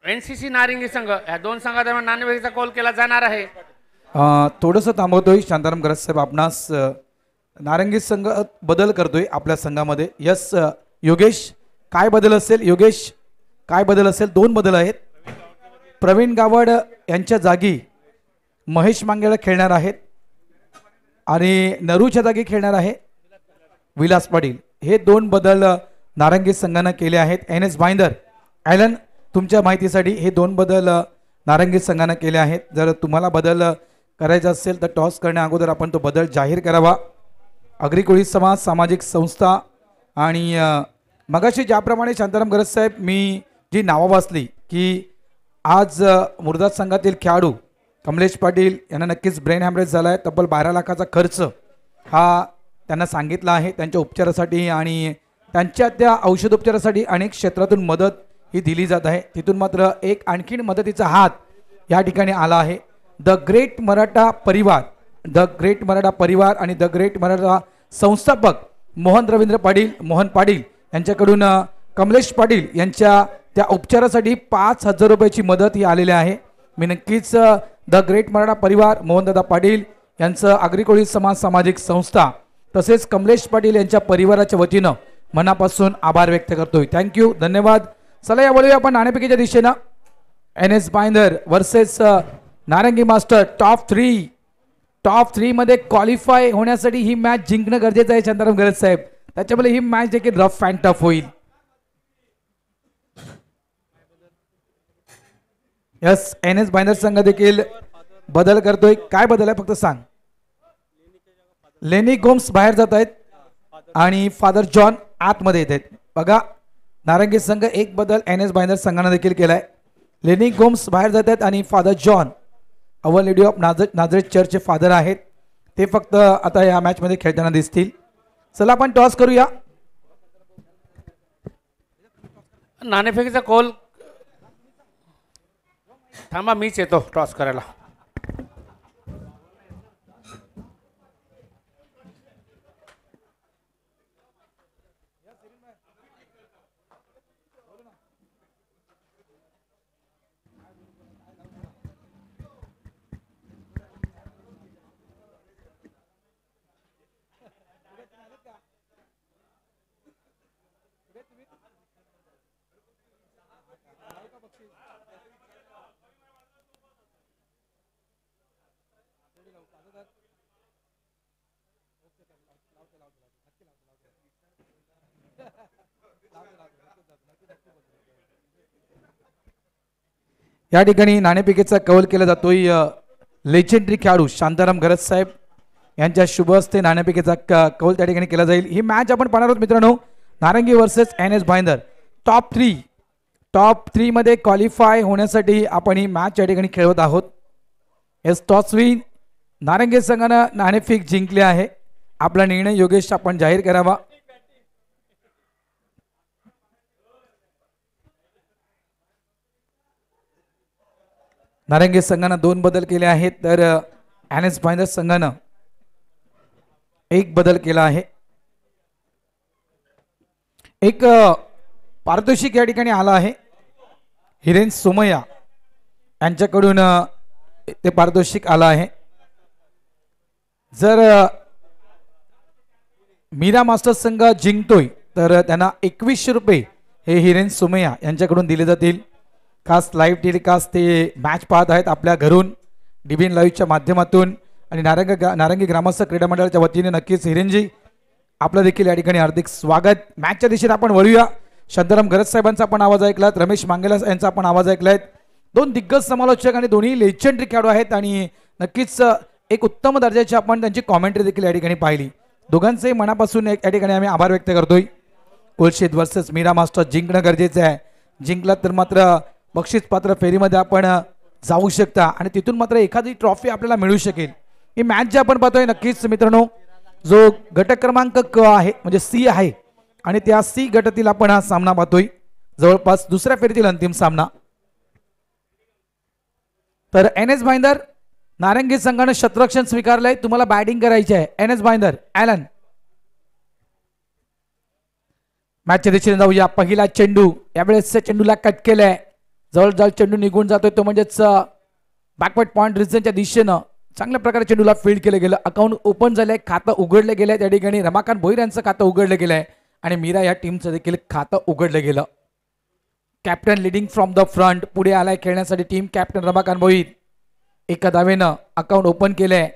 NCC नारिंगी संघ या दोन संघादरम्यान नाणेफेकीचा कोल केला जाणार आहे. थोडंसं थांबवतोय शांताराम गरज साहेब. आपणास नारंगी संघ बदल करतोय आपल्या संघामध्ये. यस योगेश काय बदल असेल? योगेश काय बदल असेल? 2 बदल आहेत. प्रवीण गावड यांच्या जागी महेश मांगेला खेळणार आहेत आणि नरूच्या जागी खेळणार आहे विलास पाटील. हे 2 बदल नारंगी संघानं केले आहेत. NS भाईंदर ॲलन तुमच्या माहितीसाठी हे 2 बदल नारंगी संघानं केले आहेत. जर तुम्हाला बदल करायचा असेल तर टॉस करण्या अगोदर आपण तो बदल जाहीर करावा. अग्री कोळी समाज सामाजिक संस्था आणि मगाशी ज्याप्रमाणे शांताराम गरज साहेब मी जी नावं वाचली की आज मुर्दाद संघातील खेळाडू कमलेश पाटील यांना नक्कीच ब्रेन हॅमरेज झाला आहे. तब्बल 12 लाखाचा खर्च हा त्यांना सांगितला आहे त्यांच्या उपचारासाठी आणि त्यांच्या त्या औषधोपचारासाठी अनेक क्षेत्रातून मदत ही दिली जात आहे. तिथून मात्र एक आणखीन मदतीचा हात या ठिकाणी आला आहे. द ग्रेट मराठा परिवार आणि द ग्रेट मराठा संस्थापक मोहन पाटील यांच्याकडून कमलेश पाटील यांच्या त्या उपचारासाठी 5,000 रुपयाची मदत ही आलेली आहे. मी नक्कीच द ग्रेट मराठा परिवार मोहनदादा पाटील यांचं आगरी कोळी समाज सामाजिक संस्था तसेच कमलेश पाटील यांच्या परिवाराच्या वतीनं मनापासून आभार व्यक्त करतोय. थँक्यू, धन्यवाद. चला या बोलूया आपण नाणेफेकीच्या दिशेनं. NS भाईंदर वर्सेस नारंगी मास्टर टॉप 3 मध्ये क्वालिफाय होण्यासाठी ही मॅच जिंकणं गरजेचं आहे शांताराम गरज साहेब. त्याच्यामुळे ही मॅच देखील रफ अँड टफ होईल. यस NS भाईंदर संघ देखील बदल करतोय. काय बदल आहे फक्त सांग. लेनी गोम्स बाहेर जात आहेत आणि फादर जॉन आतमध्ये येत आहेत. बघा नारंगी संघ एक बदल NS भाईंदर संघाने देखील केलाय. लेनी गोम्स बाहेर जात आहेत आणि father John our lady of Nazareth चर्चचे फादर आहेत. ते फक्त आता या मॅच मध्ये खेळताना दिसतील. चला आपण टॉस करूया. नाणेफेकीचा कॉल थांबा मीच येतो टॉस करायला. या ठिकाणी नाणेफेकीचा कौल केला जातोय. लेजेंडरी खेळाडू शांताराम गरज साहेब यांच्या शुभ हस्ते नाणेफेकीचा कौल त्या ठिकाणी केला जाईल. ही मॅच आपण पाहणार आहोत मित्रांनो. नारंगी वर्सेस NS भाईंदर टॉप 3 मध्ये क्वालिफाय होण्यासाठी आपण ही मॅच या ठिकाणी खेळवत आहोत. एस टॉस विन नारंगी संघानं नाणेफेक जिंकले आहे आपला निर्णय योगेश आपण जाहीर करावा. नारंगी संघानं 2 बदल केले आहेत तर एनएस भाईंदर संघानं 1 बदल केला आहे. एक पारितोषिक या ठिकाणी आला आहे. हिरेन सोमय्या यांच्याकडून ते पारितोषिक आलं आहे. जर मीरा मास्टर्स संघ जिंकतोय तर त्यांना 2100 रुपये हे हिरेन सोमय्या यांच्याकडून दिले जातील. खास लाईव्ह टेलिकास्ट ते मॅच पाहत आहेत आपल्या घरून डीबीएन लाईव्हच्या माध्यमातून आणि नारंगी ग्रामस्थ क्रीडा मंडळाच्या वतीने नक्कीच हिरेनजी आपलं देखील या ठिकाणी हार्दिक स्वागत. मॅचच्या दिशेने आपण वळूया. शांताराम गरज साहेबांचा आपण आवाज ऐकलात, रमेश मांगेला यांचा आपण आवाज ऐकलाय. 2 दिग्गज समालोचक आणि दोन्ही लेजंडरी खेळाडू आहेत आणि नक्कीच एक उत्तम दर्जाची आपण त्यांची कॉमेंट्री देखील या ठिकाणी पाहिली. दोघांचे मनापासून या ठिकाणी आम्ही आभार व्यक्त करतोय. कोलशेत वर्सेस मीरा मास्टर जिंकणं गरजेचं आहे. जिंकला तर मात्र बक्षीस पात्र फेरीमध्ये आपण जाऊ शकता आणि तिथून मात्र एखादी ट्रॉफी आपल्याला मिळू शकेल. ही मॅच जे आपण पाहतोय नक्कीच मित्रांनो जो गट क्रमांक क आहे म्हणजे सी आहे आणि त्या सी गटातील आपण हा सामना पाहतोय. जवळपास दुसऱ्या फेरीतील अंतिम सामना. तर एनएस भाईंदर नारंगी संघाने शतरक्षण स्वीकारलंय. तुम्हाला बॅटिंग करायची आहे. एनएस भाईंदर ॲलन मॅचच्या दिशेने जाऊया. पहिला चेंडू यावेळेस चेंडूला कट केलाय. जवळ चेंडू निघून जातोय तो म्हणजेच बॅकवर्ड पॉइंट रिजनच्या दिशेनं चांगल्या प्रकारे चेंडूला फील्ड केलं गेलं. अकाउंट ओपन झालंय, खातं उघडलं गेलंय. त्या ठिकाणी रमाकांत भोईर यांचं खातं उघडलं गेलंय आणि मीरा या टीमचं देखील खातं उघडलं गेलं. Captain leading from the front पुढे आलाय खेळण्यासाठी टीम कॅप्टन रमाकांत भोईर. एका धावेनं अकाउंट ओपन केलंय.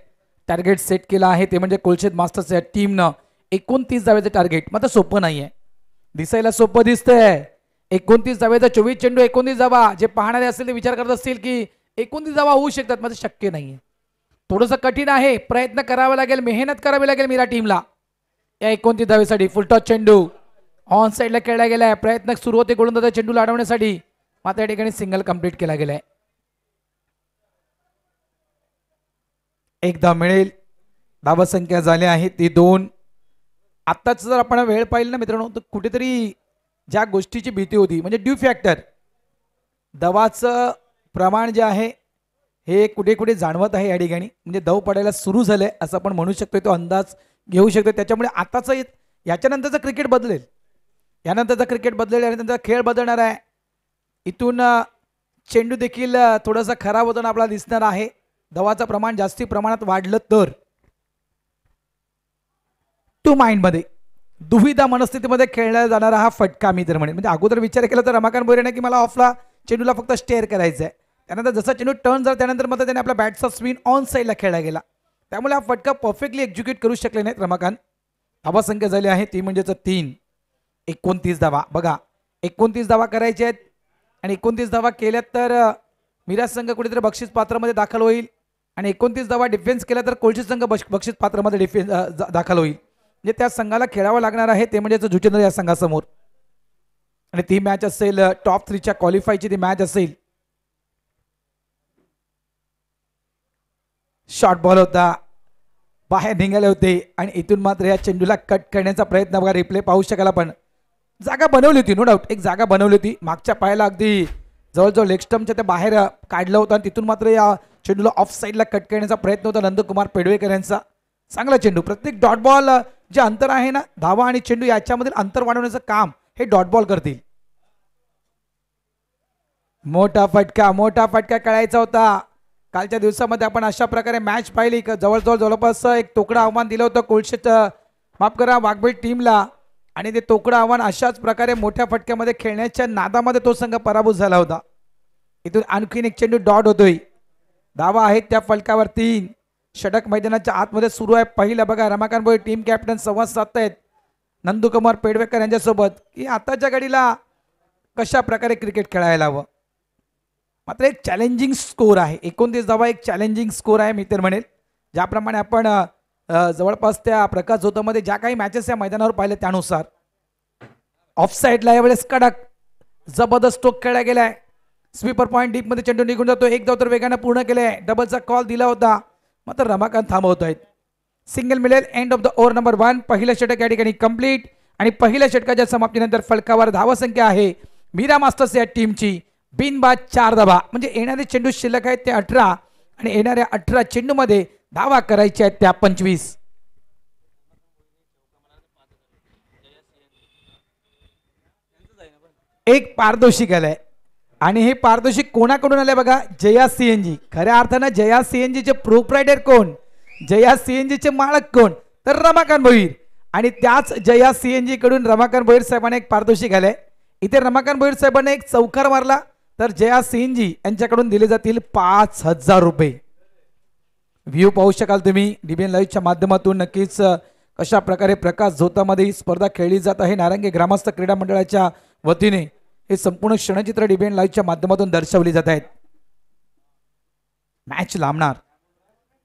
टार्गेट सेट केलं आहे ते म्हणजे कोलशेत मास्टर्स या टीमनं 29 धावेचं टार्गेट. मात्र सोपं नाहीये, दिसायला सोपं दिसतंय. 29 धावेचा 24 चेंडू 29 धावा. जे पाहणारे असतील ते विचार करत असतील की 29 धावा होऊ शकतात, मात्र शक्य नाहीये. थोडंसं कठीण आहे. प्रयत्न करावा लागेल, मेहनत करावी लागेल मीरा टीमला या 29 धावेसाठी. फुलटॉस चेंडू ऑन साईडला खेळला गेलाय. प्रयत्न सुरू होते गोलंदाज चेंडू अडवण्यासाठी, मात्र या ठिकाणी सिंगल कंप्लीट केला गेलाय. एकदा मिळेल. धावा संख्या झाली आहे ती 2. आत्ताच जर आपण वेळ पाहिली ना मित्रांनो तर कुठेतरी ज्या गोष्टीची भीती होती म्हणजे ड्यू फॅक्टर दवाचं प्रमाण जे आहे हे कुठे कुठे जाणवत आहे या ठिकाणी. म्हणजे दव पडायला सुरू झालंय असं आपण म्हणू शकतो. तो अंदाज घेऊ शकतो. त्याच्यामुळे आताच याच्यानंतरचं क्रिकेट बदलेल. यानंतरचा क्रिकेट बदलेल आणि त्यांचा खेळ बदलणार आहे. इथून चेंडू देखील थोडासा खराब होताना आपल्याला दिसणार आहे. दवाचं प्रमाण जास्ती प्रमाणात वाढलं तर टू माइंडमध्ये दुविधा मनस्थितीमध्ये खेळला जाणारा हा फटका मी तर म्हणेन. म्हणजे अगोदर विचार केला तर रमाकांत भोईर की मला ऑफला चेंडूला फक्त स्टेअर करायचं आहे. त्यानंतर जसा चेंडू टर्न झाला त्यानंतर मात्र त्याने आपल्या बॅटचा स्विंग ऑन साईडला खेळला गेला. त्यामुळे हा फटका परफेक्टली एक्झिक्यूट करू शकले नाहीत रमाकांत. धावा संख्या झाली आहे ती म्हणजेच 3. 29 धावा. बघा 29 धावा करायचे आहेत आणि 29 धावा केल्यात तर मीरा संघ कुठेतरी बक्षीस पात्रामध्ये दाखल होईल आणि 29 धावा डिफेन्स केला तर कोलशेत संघ बक्षीस पात्रामध्ये डिफेन्स दाखल होईल. म्हणजे त्या संघाला खेळावं लागणार आहे ते म्हणजे जुचेंद्र या संघासमोर. आणि ती मॅच असेल टॉप 3च्या क्वालिफायची ती मॅच असेल. शॉर्ट बॉल होता, बाहेर निघाले होते आणि इथून मात्र या चेंडूला कट करण्याचा प्रयत्न बघा. रिप्ले पाहू शकाल आपण. जागा बनवली होती नो डाऊट, एक जागा बनवली होती. मागच्या पायाला अगदी जवळजवळ लेग स्टंपच्या त्या बाहेर काढलं होतं आणि तिथून मात्र या चेंडूला ऑफ साईडला कट करण्याचा प्रयत्न होता नंदकुमार पेडवेकर यांचा. चांगला चेंडू. प्रत्येक डॉट बॉल जे अंतर आहे ना धावा आणि चेंडू याच्यामधील अंतर वाढवण्याचं काम हे डॉट बॉल करतील. मोठा फटका कळायचा होता. कालच्या दिवसामध्ये आपण अशा प्रकारे मॅच पाहिली जवळपास एक तोकडा आव्हान दिलं होतं कोलशेत माफ करा वाघबीळ टीमला आणि ते तोकडा आव्हान अशाच प्रकारे मोठ्या फटक्यामध्ये खेळण्याच्या नादामध्ये तो संघ पराभूत झाला होता. इथून आणखीन एक चेंडू डॉट होतोय. धावा आहेत त्या फलकावर 3. षटक मैदानाच्या आतमध्ये सुरू आहे. पहिला बघा रमाकांत भोईर टीम कॅप्टन संवाद साधतायत नंदकुमार पेडवेकर यांच्यासोबत की आताच्या घडीला कशा प्रकारे क्रिकेट खेळायला हवं. मात्र एक चॅलेंजिंग स्कोर आहे. 29 धावा एक चॅलेंजिंग स्कोर आहे मी तर म्हणेल. ज्याप्रमाणे आपण जवळपास त्या प्रकाश झोतामध्ये ज्या काही मॅचेस या मैदानावर पाहिले त्यानुसार ऑफ साईडला यावेळेस कडक जबरदस्त स्ट्रोक खेळला गेलाय. स्वीपर पॉईंट डीप मध्ये चेंडू निघून जातो. एक धाव तर वेगाने पूर्ण केले. डबलचा कॉल दिला होता मात्र रमाकांत थांबवत आहेत. सिंगल मिळेल. End of the over number 1. पहिलं षटक या ठिकाणी कंप्लीट आणि पहिल्या षटकाच्या समाप्तीनंतर फलकावर धावसंख्या आहे मीरा मास्टर्स या टीमची बिनबाद 4 धावा. म्हणजे येणारे चेंडू शिल्लक आहेत ते 18 आणि येणाऱ्या 18 चेंडूमध्ये धावा करायच्या आहेत त्या 25. एक पारितोषिक आलंय आणि हे पारितोषिक कोणाकडून आलंय बघा. जया सीएनजी. खऱ्या अर्थानं जया सीएनजीचे प्रोप्रायटर कोण, जया सीएनजीचे मालक कोण, तर रमाकांत भोईर. आणि त्याच जया सीएनजी कडून रमाकांत भोईर साहेबांना एक पारितोषिक आलंय. इथे रमाकांत भोईर साहेबांना एक चौकार मारला तर जया सीएनजी यांच्याकडून दिले जातील 5,000 रुपये. व्ह्यू पाहू शकाल तुम्ही डीबीएन लाईव्हच्या माध्यमातून. नक्कीच कशा प्रकारे प्रकाश झोतामध्ये ही स्पर्धा खेळली जात आहे नारंगी ग्रामस्थ क्रीडा मंडळाच्या वतीने. हे संपूर्ण क्षणचित्र डीबीएन लाईव्हच्या माध्यमातून दर्शवली जात आहेत. मॅच लांबणार.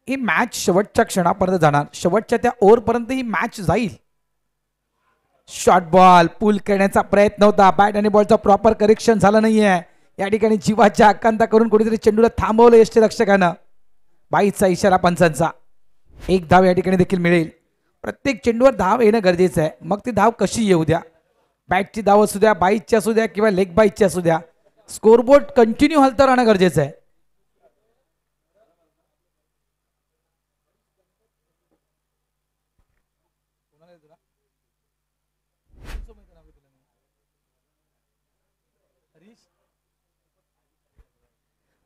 ही मॅच शेवटच्या क्षणापर्यंत जाणार. शेवटच्या त्या ओव्हरपर्यंत ही मॅच जाईल. शॉर्ट बॉल पुल करण्याचा प्रयत्न होता. बॅट आणि बॉलचा प्रॉपर करेक्शन झालं नाहीये. या ठिकाणी जीवाच्या आकांता करून कुठेतरी चेंडूला थांबवलं यष्टीरक्षकानं. बाईचा इशारा पंचांचा. एक धाव या ठिकाणी देखील मिळेल. प्रत्येक चेंडूवर धाव येणं गरजेचं आहे. मग ती धाव कशी येऊ द्या. बॅटची धाव असू द्या, बाईची असू द्या किंवा लेग बाईची असू द्या, स्कोरबोर्ड कंटिन्यू हलतं राहणं गरजेचं आहे.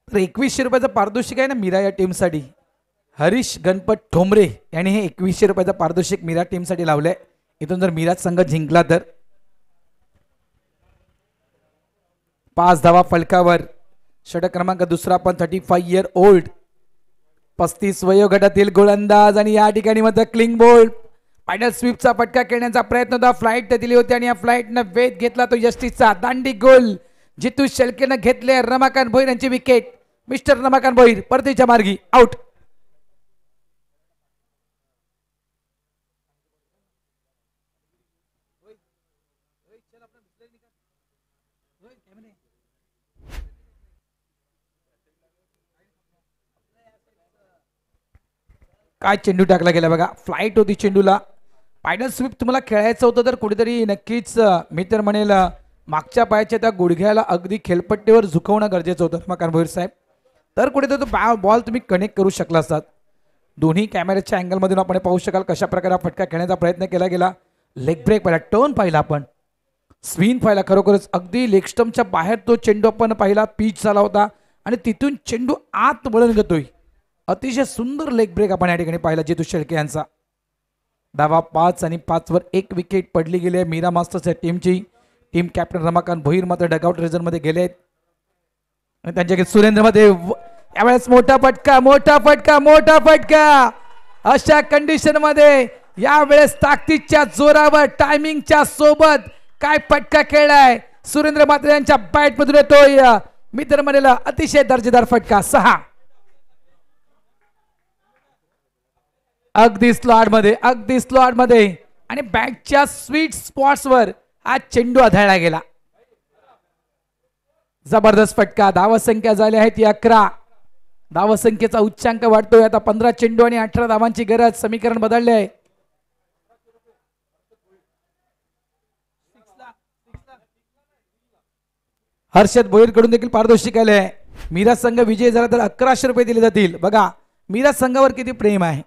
तर 2100 रुपयाचं पारितोषिक आहे ना मीरा या टीमसाठी. हरीश गणपत ठोंबरे यांनी हे 2100 रुपयाचं पारितोषिक मीरा टीमसाठी लावलंय. इथून जर मीरा संघ जिंकला तर 5 धावा फलकावर. षटक क्रमांक दुसरा पण 35 इयर ओल्ड 35 वयोगटातील गोलंदाज आणि या ठिकाणी मध्ये क्लिंग बोल्ड फायनल स्वीपचा फटका खेळण्याचा प्रयत्न होता. फ्लाइट दिली होती आणि या फ्लाइटनं वेध घेतला तो यष्टीचा. दांडी गोल जितू शेळकेनं घेतले. रमाकांत भोईर यांची विकेट. मिस्टर रमाकांत भोईर परतीच्या मार्गी आउट. काय चेंडू टाकला गेला बघा. फ्लाइट होती चेंडूला. फायनल स्वीप तुम्हाला खेळायचं होतं तर कुठेतरी नक्कीच मी तर म्हणेल मागच्या पायाच्या त्या गुडघ्याला अगदी खेळपट्टीवर झुकवणं गरजेचं होतं रमाकांत भोईर साहेब. तर कुठेतरी तो बॉल तुम्ही कनेक्ट करू शकला असतात. दोन्ही कॅमेऱ्याच्या अँगलमधून आपण पाहू शकाल कशा प्रकारे फटका खेळण्याचा प्रयत्न केला गेला. लेग ब्रेक पाहिला, टर्न पाहिला, आपण स्विंग पाहिला. खरोखरच अगदी लेग स्टम्पच्या बाहेर तो चेंडू आपण पाहिला. पिच झाला होता आणि तिथून चेंडू आत वळण घेतोय. अतिशय सुंदर लेग ब्रेक आपण या ठिकाणी पाहिला जितू शेळके यांचा. धावा 5 आणि 5 वर 1 विकेट पडली गेली आहे मीरा मास्टर्स या टीमची. टीम कॅप्टन रमाकांत भोईर मात्र डगआउट रिझन मध्ये गेले आणि त्यांच्या सुरेंद्र मध्ये यावेळेस मोठा फटका मोठा फटका मोठा फटका. अशा कंडिशन मध्ये यावेळेस ताकदीच्या जोरावर टायमिंगच्या सोबत काय फटका खेळलाय सुरेंद्र मात्रे यांच्या बॅट मधून येतोय. मित्र म्हणेला अतिशय दर्जेदार फटका. 6 अगदी स्लॉट मध्ये आणि बॅटच्या स्वीट स्पॉट्स वर हा चेंडू आढळला गेला. जबरदस्त फटका. धावसंख्या झाली आहे ती 11. धावसंख्येचा उच्चांक वाढतोय आता. 15 चेंडू आणि 18 धावांची गरज. समीकरण बदलले आहे. हर्षद भोईर कडून देखील पारितोषिक आले आहे. मीरा संघ विजय झाला तर 1100 रुपये दिले जातील. बघा मीरा संघावर किती प्रेम आहे.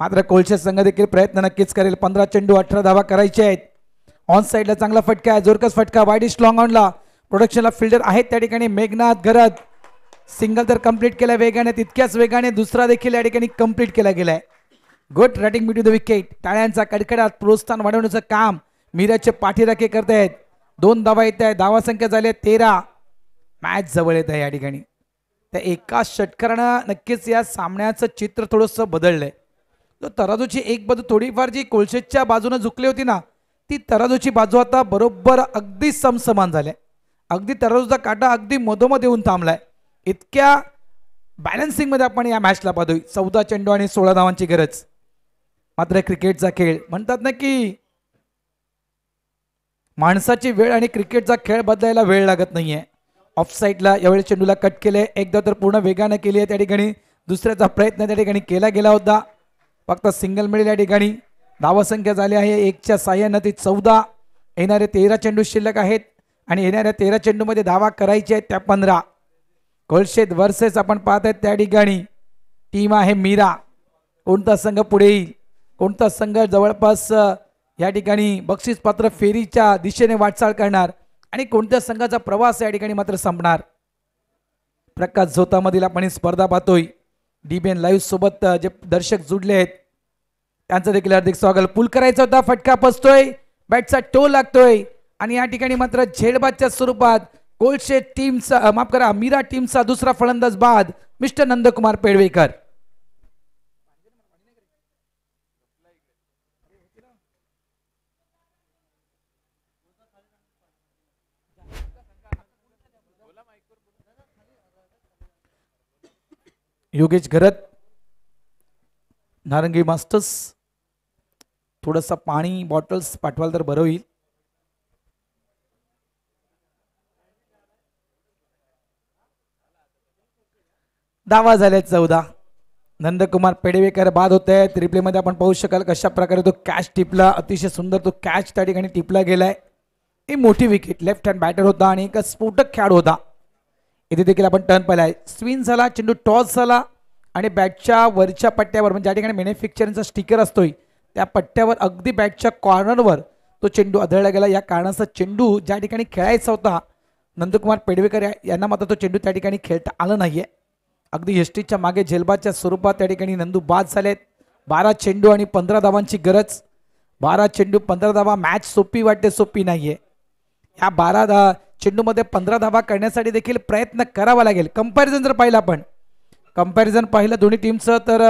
मात्र कोळशे संघ देखील प्रयत्न नक्कीच करेल. 15 चेंडू 18 धावा करायचे आहेत. ऑन साइडला चांगला फटका आहे. जोरकस फटका. वाईडिश लॉंग ऑनला प्रोडक्शनला फिल्डर आहेत त्या ठिकाणी. मेघनाथ गरज सिंगल तर कंप्लीट केला वेगाने. तितक्याच वेगाने दुसरा देखील या ठिकाणी कंप्लीट केला गेलाय. Good rating mid to the wicket. टाळ्यांचा कडकडाट प्रोत्साहन वाढवण्याचं काम मीराचे पाठीराखे करतायत. 2 धावा येत आहेत. धावा संख्या झाली 13. मॅच जवळ येत आहे या ठिकाणी. त्या एका षटकारानं नक्कीच या सामन्याचं चित्र थोडंसं बदललंय. तो तराजूची एक बाजू थोडीफार जी कोळशेच्या बाजूने झुकली होती ना ती तराजूची बाजू आता बरोबर अगदी समसमान झाल्या. अगदी तराजूचा काटा अगदी मधोमध येऊन थांबलाय. इतक्या बॅलन्सिंग मध्ये आपण या मॅचला पाहतोय. 14 चेंडू आणि 16 धावांची गरज. मात्र क्रिकेटचा खेळ म्हणतात ना की माणसाची वेळ आणि क्रिकेटचा खेळ बदलायला वेळ लागत नाहीये. ऑफ साईडला यावेळी चेंडूला कट केले. एकदा तर पूर्ण वेगाने केली आहे त्या ठिकाणी. दुसऱ्याचा प्रयत्न त्या ठिकाणी केला गेला होता. फक्त सिंगल मिळेल या ठिकाणी. धावसंख्या झाली आहे 1च्या साह्यानं ती 14. येणारे 13 चेंडू शिल्लक आहेत आणि येणाऱ्या 13 चेंडूमध्ये धावा करायच्या आहेत त्या 15. कोलशेत वर्सेस आपण पाहत आहेत त्या ठिकाणी टीम आहे मीरा. कोणता संघ पुढे येईल, कोणता संघ जवळपास या ठिकाणी बक्षीस पात्र फेरीच्या दिशेने वाटचाल करणार आणि कोणत्या संघाचा प्रवास या ठिकाणी मात्र संपणार. प्रकाश झोतामधील आपण ही स्पर्धा पाहतोय. DBN लाईव्ह सोबत जे दर्शक जुडले आहेत त्यांचं देखील हार्दिक स्वागत. पुल करायचा होता, फटका बसतोय, बॅटचा टो लागतोय आणि या ठिकाणी मात्र झेडबादच्या स्वरूपात कोलशेत टीमचा माफ करा मीरा टीमचा दुसरा फलंदाज बाद मिस्टर नंदकुमार पेडवेकर. योगेश घरत, नारंगी मास्टर्स, थोडंसं पाणी बॉटल्स पाठवाल तर बरं होईल. धावा झाल्या 14. नंदकुमार पेडवेकर बाद होत आहेत. रिप्लेमध्ये आपण पाहू शकाल कशा प्रकारे तो कॅच टिपला, अतिशय सुंदर तो कॅच त्या ठिकाणी टिपला गेलाय. ही मोठी विकेट, लेफ्ट हँड बॅटर होता आणि एक स्फोटक खेळाडू होता. इथे देखील आपण टर्न पाहिलाय. स्विंग झाला, चेंडू टॉस झाला आणि बॅटच्या वरच्या पट्ट्यावर म्हणजे ज्या ठिकाणी मॅन्युफॅक्चरिंगचा स्टिकर असतोय त्या पट्ट्यावर अगदी बॅटच्या कॉर्नरवर तो चेंडू आढळला गेला. या कारणाचा चेंडू ज्या ठिकाणी खेळायचा होता नंदकुमार पेडवेकर यांना मात्र तो चेंडू त्या ठिकाणी खेळता आला नाहीये. अगदी यष्टीच्या मागे झेलबादच्या स्वरूपात त्या ठिकाणी नंदू बाद झालेत. 12 चेंडू आणि 15 धावांची गरज. 12 चेंडू 15 धावा, मॅच सोपी वाटते, सोपी नाहीये. या 12 चेंडूमध्ये 15 धावा करण्यासाठी देखील प्रयत्न करावा लागेल. कंपॅरिझन जर पाहिलं आपण, कंपॅरिझन पाहिलं दोन्ही टीमचं तर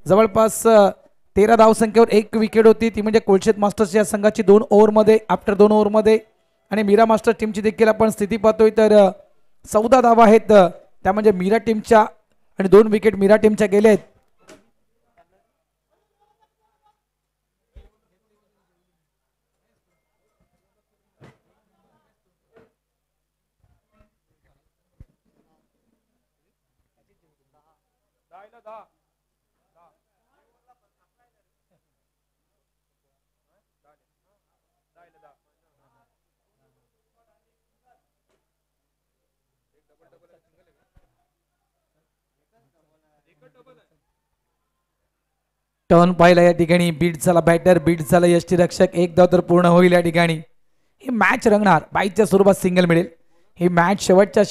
जवळपास 13 धावसंख्येवर 1 विकेट होती, ती म्हणजे कोलशेत मास्टर्स या संघाची 2 ओव्हरमध्ये आफ्टर 2 ओव्हरमध्ये. आणि मीरा मास्टर्स टीमची देखील आपण स्थिती पाहतोय तर 14 धावा आहेत त्या म्हणजे मीरा टीमच्या आणि 2 विकेट मीरा टीमच्या गेले आहेत. टर्न पाहिला या ठिकाणी. बीट झाला बॅटर, बीट झाला यष्टीरक्षक. 1 धाव तर पूर्ण होईल या ठिकाणी. ही मॅच रंगणार, बाईच्या स्वरूपात सिंगल मिळेल. ही मॅच शेवटच्या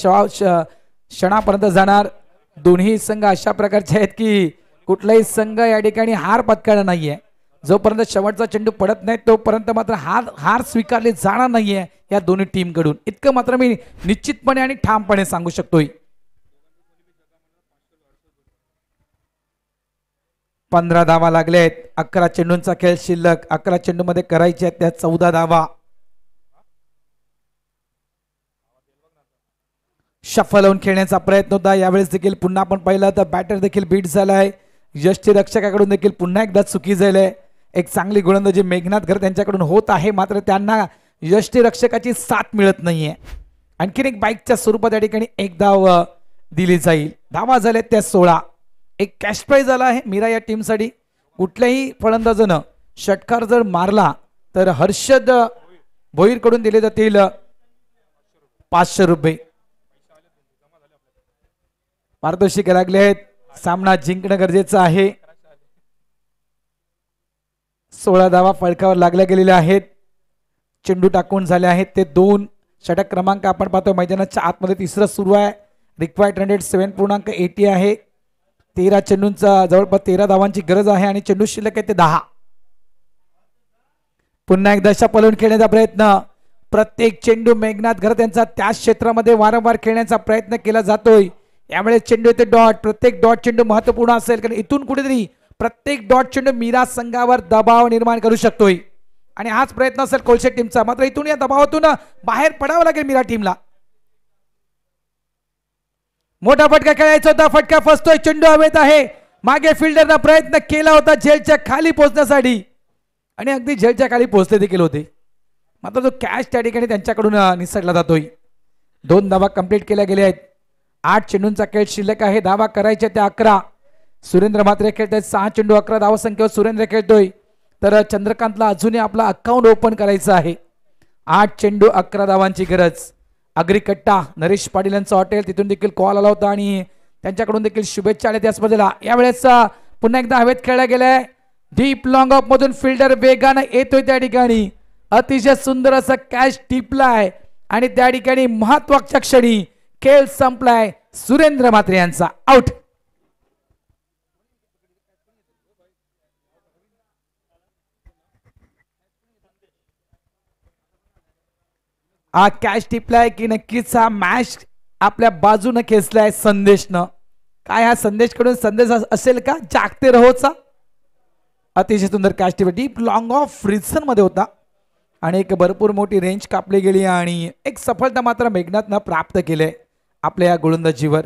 क्षणापर्यंत जाणार. दोन्ही संघ अशा प्रकारचे आहेत की कुठलाही संघ या ठिकाणी हार पत्करणार नाहीये. जोपर्यंत शेवटचा चेंडू पडत नाही तोपर्यंत मात्र हार स्वीकारली जाणार नाहीये या दोन्ही टीम कडून. इतकं मात्र मी निश्चितपणे आणि ठामपणे सांगू शकतोय. 15 धावा लागलेत. 11 चेंडूंचा खेळ शिल्लक. 11 चेंडूमध्ये करायचे आहेत त्या 14 धावा. शफल होऊन खेळण्याचा प्रयत्न होता यावेळेस देखील. पुन्हा आपण पाहिलं तर बॅटर देखील बीट झालाय. यष्टीरक्षकाकडून देखील पुन्हा एकदा चुकी झाली. एक चांगली गोलंदाजी मेघनाथ घर त्यांच्याकडून होत आहे, मात्र त्यांना यष्टीरक्षकाची साथ मिळत नाहीये. आणखीन एक बाईकच्या स्वरूपात या ठिकाणी 1 धाव दिली जाईल. धावा झाल्यात त्या 16. एक कॅश प्राइज आला आहे मीरा या टीमसाठी. कुठल्याही फलंदाजानं षटकार जर मारला तर हर्षद भोईर कडून दिले जातील 500 रुपये. पारदर्शक लागले आहेत. सामना जिंकणं गरजेचं आहे. 16 धावा फळकावर लागल्या गेलेल्या आहेत. चेंडू टाकून झाले आहेत ते 2. षटक क्रमांक आपण पाहतो मैदानाच्या आतमध्ये 3रं सुरू आहे. रिक्वायर्ड रन रेट 7.80 आहे. 13 चेंडूंचा जवळपास 13 धावांची गरज आहे आणि चेंडू शिल्लक आहे ते 10. पुन्हा एकदा शपलून खेळण्याचा प्रयत्न. प्रत्येक चेंडू मेघनाथ घर त्यांचा त्याच क्षेत्रामध्ये वारंवार खेळण्याचा प्रयत्न केला जातोय. यामुळे चेंडू येते डॉट. प्रत्येक डॉट चेंडू महत्वपूर्ण असेल कारण इथून कुठेतरी प्रत्येक डॉट चेंडू मीरा संघावर दबाव निर्माण करू शकतोय आणि हाच प्रयत्न असेल कोलशेत टीमचा. मात्र इथून या दबावातून बाहेर पडावं लागेल मीरा टीमला. मोठा फटका खेळायचा होता. फटका फसतोय. चेंडू हवेत आहे. मागे फिल्डरनं प्रयत्न केला होता झेलच्या खाली पोहोचण्यासाठी आणि अगदी झेलच्या खाली पोहोचले देखील होते, मात्र तो कॅच त्या ठिकाणी त्यांच्याकडून निसटला जातोय. 2 धावा कंप्लीट केल्या गेल्या आहेत. 8 चेंडूंचा खेळ शिल्लक आहे. धावा करायच्या त्या 11. सुरेंद्र म्हात्रे खेळतायत 6 चेंडू 11 धावसंख्येवर सुरेंद्र खेळतोय. तर चंद्रकांतला अजूनही आपला अकाउंट ओपन करायचं आहे. 8 चेंडू 11 धावांची गरज. अग्रिकट्टा नरेश पाटील यांचं हॉटेल तिथून देखील कॉल आला होता आणि त्यांच्याकडून देखील शुभेच्छा आल्या त्या स्पर्धेला. यावेळेस पुन्हा एकदा हवेत खेळला गेलाय. डीप लॉंग ऑफ मधून फिल्डर वेगानं येतोय त्या ठिकाणी. अतिशय सुंदर असं कॅच टिपलाय आणि त्या ठिकाणी महत्वाच्या क्षणी खेळ संपलाय. सुरेंद्र म्हात्रे यांचा आउट. हा कॅच टिपलाय की नक्कीच हा मॅच आपल्या बाजूने खेचलाय संदेशनं. काय हा संदेश कडून संदेश असेल का जागते रहोचा. अतिशय सुंदर catch tip deep long of reason मध्ये होता आणि एक भरपूर मोठी रेंज कापली गेली आणि एक सफलता मात्र मेघनाथनं प्राप्त केले आपल्या या गोलंदाजीवर.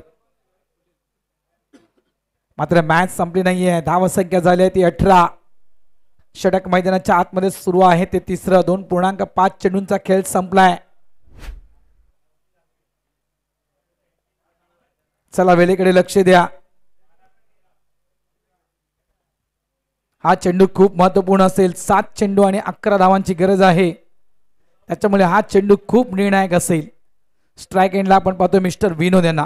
मात्र मॅच संपली नाहीये. धावसंख्या झाली आहे ती 18. षटक मैदानाच्या आतमध्ये सुरू आहे ते तिसरं. 2.5 चेंडूंचा खेळ संपलाय. चला वेळेकडे लक्ष द्या. हा चेंडू खूप महत्वपूर्ण असेल. 7 चेंडू आणि 11 धावांची गरज आहे. त्याच्यामुळे हा चेंडू खूप निर्णायक असेल. स्ट्राइक एंडला आपण पाहतो मिस्टर विनोद यांना.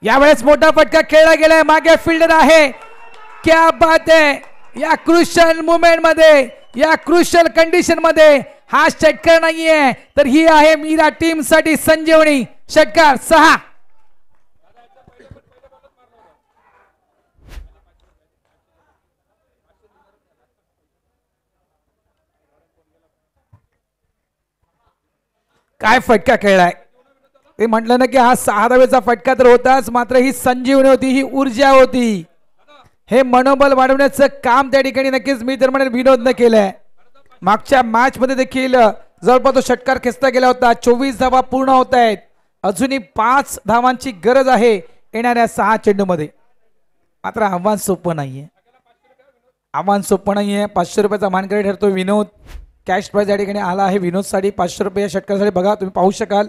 यावेळेस मोठा फटका खेळला गेलाय. मागे फिल्डर आहे. क्या बात आहे. या क्रुशियल मुवमेंट मध्ये या क्रुशियल कंडिशन मध्ये हा षटकार नाहीये तर ही आहे मीरा टीम साठी संजीवनी. षटकार 6. काय फटका खेळलाय. ते म्हटलं ना की हा 6 धावेचा फटका तर होताच मात्र ही संजीवनी होती. ही ऊर्जा होती. हे मनोबल वाढवण्याचं काम त्या ठिकाणी नक्कीच मी तर म्हणेल विनोदनं केलंय. मागच्या मॅच मध्ये देखील जवळपास तो षटकार खेचता गेला होता. 24 धावा पूर्ण होत आहेत. अजूनही 5 धावांची गरज आहे येणाऱ्या 6 चेंडू मध्ये. मात्र आव्हान सोपं नाहीये. आव्हान सोपं नाहीये. 500 रुपयाचा मानकरी ठरतो विनोद. कॅश प्राइज या ठिकाणी आला आहे विनोदसाठी 500 रुपये या षटकासाठी. बघा तुम्ही पाहू शकाल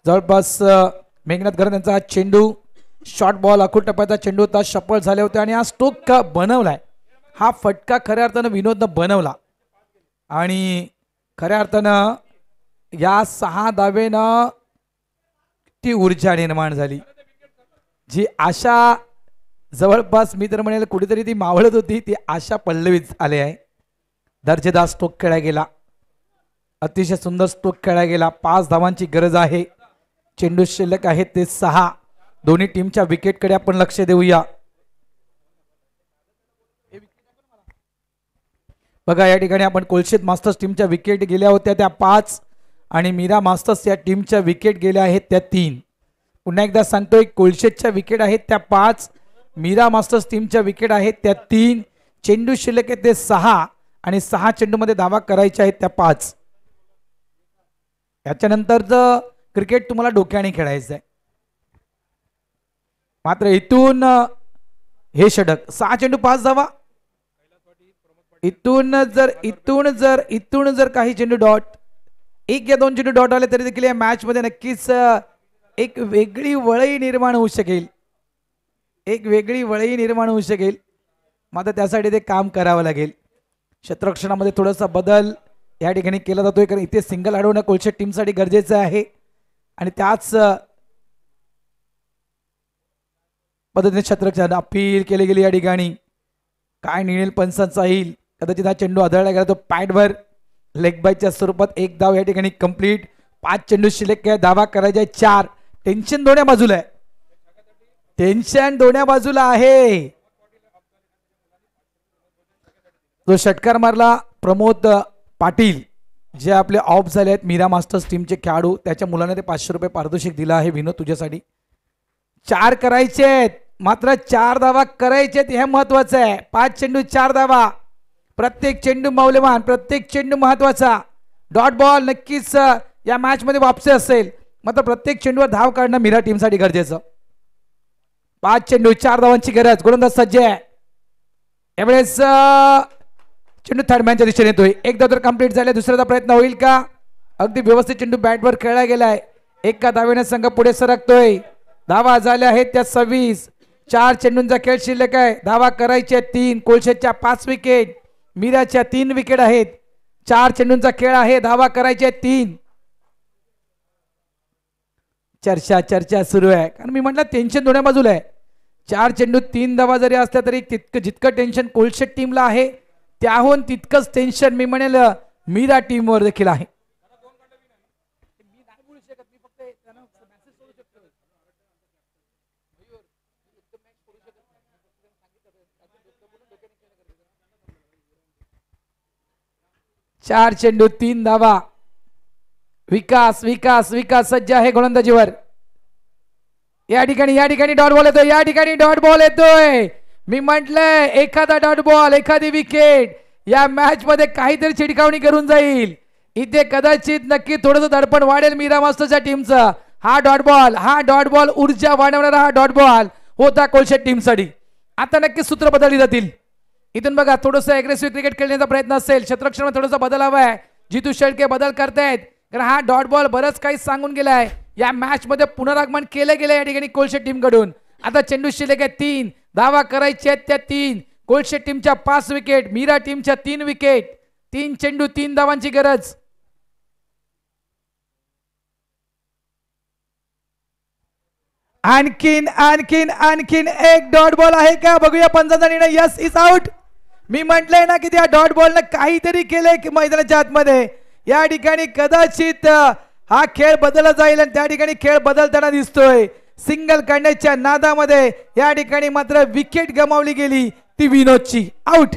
जवळपास मेघनाथ गरज यांचा हा चेंडू शॉर्ट बॉल अखूट टप्प्याचा चेंडू होता. सफल झाले होते आणि हा स्टोक बनवलाय. हा फटका खऱ्या अर्थानं विनोदनं बनवला आणि खऱ्या अर्थानं या 6 धावेनं ती ऊर्जा निर्माण झाली. जी आशा जवळपास मी तर म्हणेल कुठेतरी ती मावळत होती ती आशा पल्लवीत आले आहे. दर्जेदार स्टोक खेळला गेला. अतिशय सुंदर स्टोक खेळला गेला. 5 धावांची गरज आहे. चेंडू शिल्लक आहेत ते 6. दोन्ही टीमच्या विकेटकडे आपण लक्ष देऊया. बघा या ठिकाणी आपण कोलशेत मास्टर्स टीमच्या विकेट गेल्या होत्या त्या 5 आणि मीरा मास्टर्स या टीमच्या विकेट गेल्या आहेत त्या 3. पुन्हा एकदा सांगतोय कोलशेतच्या विकेट आहेत त्या 5. मीरा मास्टर्स टीमच्या विकेट आहेत त्या 3. चेंडू शिल्लक आहेत ते 6 आणि 6 चेंडू मध्ये धावा करायच्या आहेत त्या 5. याच्यानंतरचं क्रिकेट तुम्हाला डोक्याने खेळायचं आहे. मात्र इथून हे षटक 6 चेंडू 5 धावा. इथून जर काही चेंडू डॉट 1 या 2 चेंडू डॉट आले तरी देखील या मॅच मध्ये नक्कीच एक वेगळी वळई निर्माण होऊ शकेल. एक वेगळी वळई निर्माण होऊ शकेल. मात्र त्यासाठी ते काम करावं लागेल. क्षेत्ररक्षणामध्ये थोडासा बदल या ठिकाणी केला जातोय कारण इथे सिंगल अडवणं कोलशेत टीमसाठी गरजेचं आहे आणि त्याच पद्धतीने क्षेत्ररक्षण अपील केली गेली या ठिकाणी. काय निर्णय पंचांचा येईल. कदाचित हा चेंडू आदळला गेला तो पॅडवर लेग बायच्या स्वरूपात 1 धाव या ठिकाणी कंप्लीट. 5 चेंडू शिल्लक आहे. धावा करायच्या 4. टेन्शन दोन्ही बाजूला आहे. टेन्शन दोन्ही बाजूला आहे. जो षटकार मारला प्रमोद पाटील जे आपले ऑफ झाले आहेत मीरा मास्टर्स टीमचे खेळाडू त्याच्या मुलाने ते 500 रुपये पारितोषिक दिलं आहे. विनोद तुझ्यासाठी 4 करायचे आहेत. मात्र 4 धावा करायचे आहेत हे महत्वाचं आहे. 5 चेंडू 4 धावा. प्रत्येक चेंडू मौल्यवान. प्रत्येक चेंडू महत्वाचा. डॉट बॉल नक्कीच या मॅच मध्ये वापसे असेल मात्र प्रत्येक चेंडूवर धाव काढणं मीरा टीमसाठी गरजेचं. 5 चेंडू 4 धावांची गरज. गोलंदाज सज्ज आहे. यावेळेस चेंडू थर्ड मॅनच्या दिशेने येतोय. 1 धाव तर कंप्लीट झाले. दुसऱ्याचा प्रयत्न होईल का. अगदी व्यवस्थित चेंडू बॅटवर खेळला गेलाय. एका धावेने संघ पुढे सरकतोय. धावा झाल्या आहेत त्या 26. 4 चेंडूंचा खेळ शिल्लक आहे. धावा करायचे 3. कोळशेच्या 5 विकेट, मीराच्या 3 विकेट आहेत. 4 चेंडूंचा खेळ आहे. धावा करायचे 3. चर्चा सुरू आहे, कारण मी म्हटलं टेन्शन दोन्ही बाजूला आहे. 4 चेंडू 3 धावा जरी असल्या तरी जितकं टेन्शन कोलशेट टीमला आहे त्याहून तितकंच टेन्शन मी म्हणेल मीरा टीमवर देखील आहे. चार चेंडू 3 धावा. विकास विकास विकास सज्ज आहे गोलंदाजीवर. या ठिकाणी डॉट बॉल येतोय. या ठिकाणी डॉट बॉल येतोय. मी म्हटलंय एखादा डॉट बॉल, एखादी विकेट या मॅच मध्ये काहीतरी चिडकावणी करून जाईल. इथे कदाचित नक्की थोडंसं दडपण वाढेल मीरा मास्टरच्या टीमचं. हा डॉट बॉल ऊर्जा वाढवणारा हा डॉट बॉल होता कोलशेट टीमसाठी. आता नक्की सूत्र बदलली जातील. इथून बघा थोडंसं अग्रेसिव्ह क्रिकेट खेळण्याचा प्रयत्न असेल. क्षेत्ररक्षणामध्ये थोडासा बदल हवाय. जितू शेळके बदल करतायत कारण हा डॉट बॉल बरंच काही सांगून गेलाय. या मॅच मध्ये पुनरागमन केलं गेलं या ठिकाणी कोलशेट टीम कडून. आता चेंडू शिल्लक आहे 3. धावा करायचे आहेत त्या 3. कोलशेट टीमच्या 5 विकेट, मीरा टीमच्या 3 विकेट. 3 चेंडू 3 धावांची गरज. आणखीन एक डॉट बॉल आहे का बघूया. पंचांचा निर्णय. Yes is out. मी म्हटलंय ना की त्या डॉट बॉलनं काहीतरी केलंय की मैदानाच्या आतमध्ये. या ठिकाणी कदाचित हा खेळ बदलला जाईल आणि त्या ठिकाणी खेळ बदलताना दिसतोय. सिंगल काढण्याच्या नादामध्ये या ठिकाणी मात्र विकेट गमावली गेली ती विनोदची. आउट.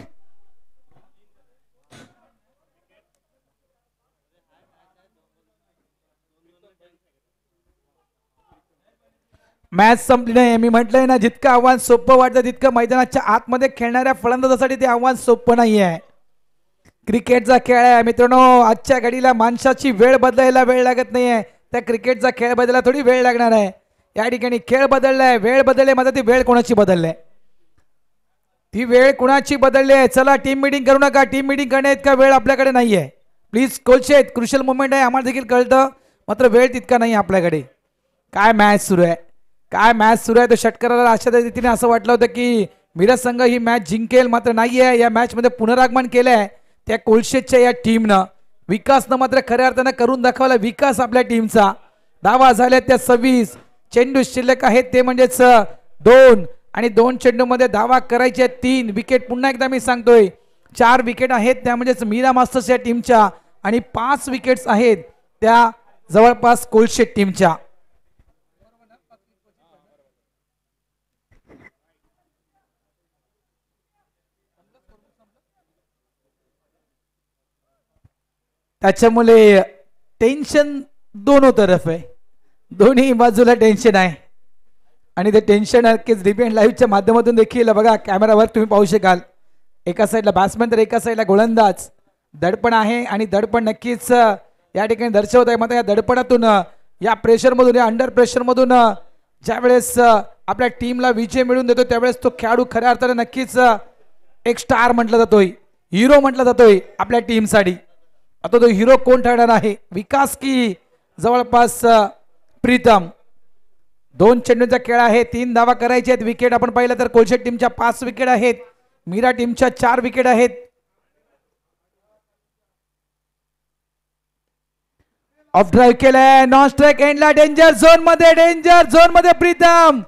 मॅच संपली नाही. मी म्हटलंय ना जितकं आव्हान सोपं वाटतं तितकं मैदानाच्या आतमध्ये खेळणाऱ्या फलंदाजासाठी ते आव्हान सोपं नाही आहे. क्रिकेटचा खेळ आहे मित्रांनो. आजच्या घडीला माणसाची वेळ बदलायला वेळ लागत नाहीये. त्या क्रिकेटचा खेळ बदलायला थोडी वेळ लागणार आहे. या ठिकाणी खेळ बदललाय, वेळ बदलले, मात्र ती वेळ कोणाची बदलली? ती वेळ कोणाची बदलली आहे? चला टीम मीटिंग करू नका. टीम मीटिंग करण्यात का वेळ आपल्याकडे नाहीये. प्लीज कोलशेत क्रुशियल मुवमेंट आहे आम्हाला देखील कळतं, मात्र वेळ तितका नाही आपल्याकडे. काय मॅच सुरू आहे, काय मॅच सुरू आहे. तो षटकाराला अशा रीतीने असं वाटलं होतं की मिरज संघ ही मॅच जिंकेल, मात्र नाहीये. या मॅच मध्ये पुनरागमन केलंय त्या कोलशेतच्या या टीमनं. विकासनं मात्र खऱ्या अर्थानं करून दाखवला. विकास आपल्या टीमचा. धावा झाल्या त्या 26. चेंडू शिल्लक आहेत ते म्हणजेच 2 आणि 2 चेंडू मध्ये धावा करायच्या 3 विकेट. पुन्हा एकदा मी सांगतोय 4 विकेट आहेत त्या म्हणजेच मीरा मास्टर्स या टीमच्या आणि 5 विकेट्स आहेत त्या जवळपास कोलशेत टीमच्या. त्याच्यामुळे टेन्शन दोनों तरफ आहे. दोन्ही बाजूला टेन्शन आहे आणि ते टेन्शन नक्कीच डिपेंड लाईव्हच्या माध्यमातून देखील बघा कॅमेरावर तुम्ही पाहू शकाल. एका साईडला बॅट्समॅन तर एका साईडला गोलंदाज. दडपण आहे आणि दडपण नक्कीच या ठिकाणी दर्शवत आहे. मात्र या दडपणातून या प्रेशरमधून या अंडर प्रेशरमधून ज्यावेळेस आपल्या टीमला विजय मिळवून देतो त्यावेळेस तो खेळाडू खऱ्या अर्थाने नक्कीच एक स्टार म्हटला जातोय, हिरो म्हटला जातोय आपल्या टीमसाठी. आता तो हिरो कोण ठरणार आहे, विकास की जवळपास प्रीतम. 2 चेंडूंचा खेळ आहे. 3 धावा करायचे आहेत. विकेट आपण पाहिलं तर कोलशेत टीमच्या 5 विकेट आहेत, मीरा टीमच्या 4 विकेट आहेत. ऑफ ड्राईव्ह केलाय, नॉन स्ट्राईक एंडला, डेंजर झोन मध्ये प्रीतम.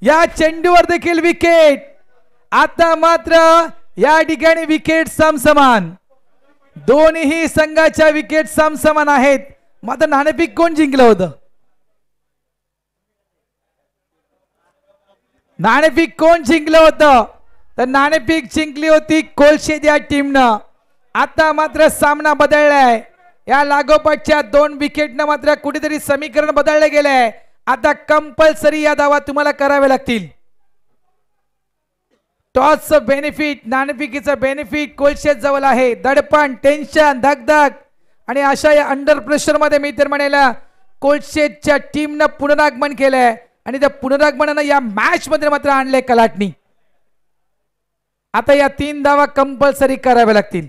या चेंडूवर देखील विकेट. आता मात्र या ठिकाणी विकेट समसमान. दोन्ही संघाच्या विकेट समसमान आहेत. मात्र नाणेफेक कोण जिंकलं होतं? नाणेफेक कोण जिंकलं होतं? तर नाणेफेक जिंकली होती कोलशेत या टीमनं. आता मात्र सामना बदललाय. या लागोपाठच्या 2 विकेटनं मात्र कुठेतरी समीकरण बदलले गेलंय. आता कंपल्सरी या धावा तुम्हाला करावे लागतील. टॉसचं बेनिफिट, नाणेफेकीचं बेनिफिट कोलशेत जवळ आहे. दडपण, टेन्शन, धगधग आणि अशा या अंडर प्रेशर मध्ये मी तर म्हणेल कोलशेतच्या टीमनं पुनरागमन केलंय आणि त्या पुनरागमनानं या मॅच मध्ये मात्र आणले कलाटणी. आता या 3 धावा कंपल्सरी कराव्या लागतील.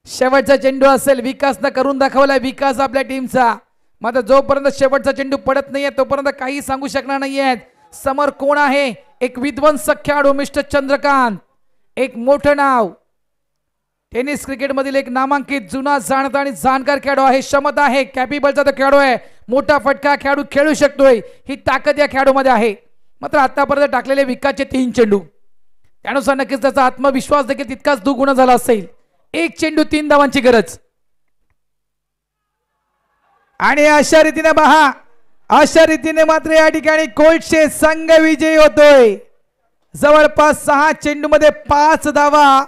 शेवटचा चेंडू असेल. विकासनं करून दाखवलाय. विकास आपल्या टीमचा. मात्र जोपर्यंत शेवटचा चेंडू पडत नाहीये तोपर्यंत काही सांगू शकणार नाहीयेत. समोर कोण आहे? एक विध्वंसक खेळाडू मिस्टर चंद्रकांत, एक मोठं नाव, टेनिस क्रिकेट मधील एक नामांकित जुना जाणता आणि जाणकार खेळाडू आहे. क्षमता आहे, कॅपेबलचा तो खेळाडू आहे. मोठा फटका खेळाडू खेळू शकतोय, ही ताकद या खेळाडूमध्ये आहे. मात्र आतापर्यंत टाकलेले विकासचे 3 चेंडू, त्यानुसार नक्कीच त्याचा आत्मविश्वास देखील तितकाच दुगुणा झाला असेल. 1 चेंडू 3 धावांची गरज. आणि अशा रीतीने पहा, अशा रीतीने मात्र या ठिकाणी कोल्डचे संघ विजयी होतोय. जवळपास 6 चेंडू मध्ये 5 धावा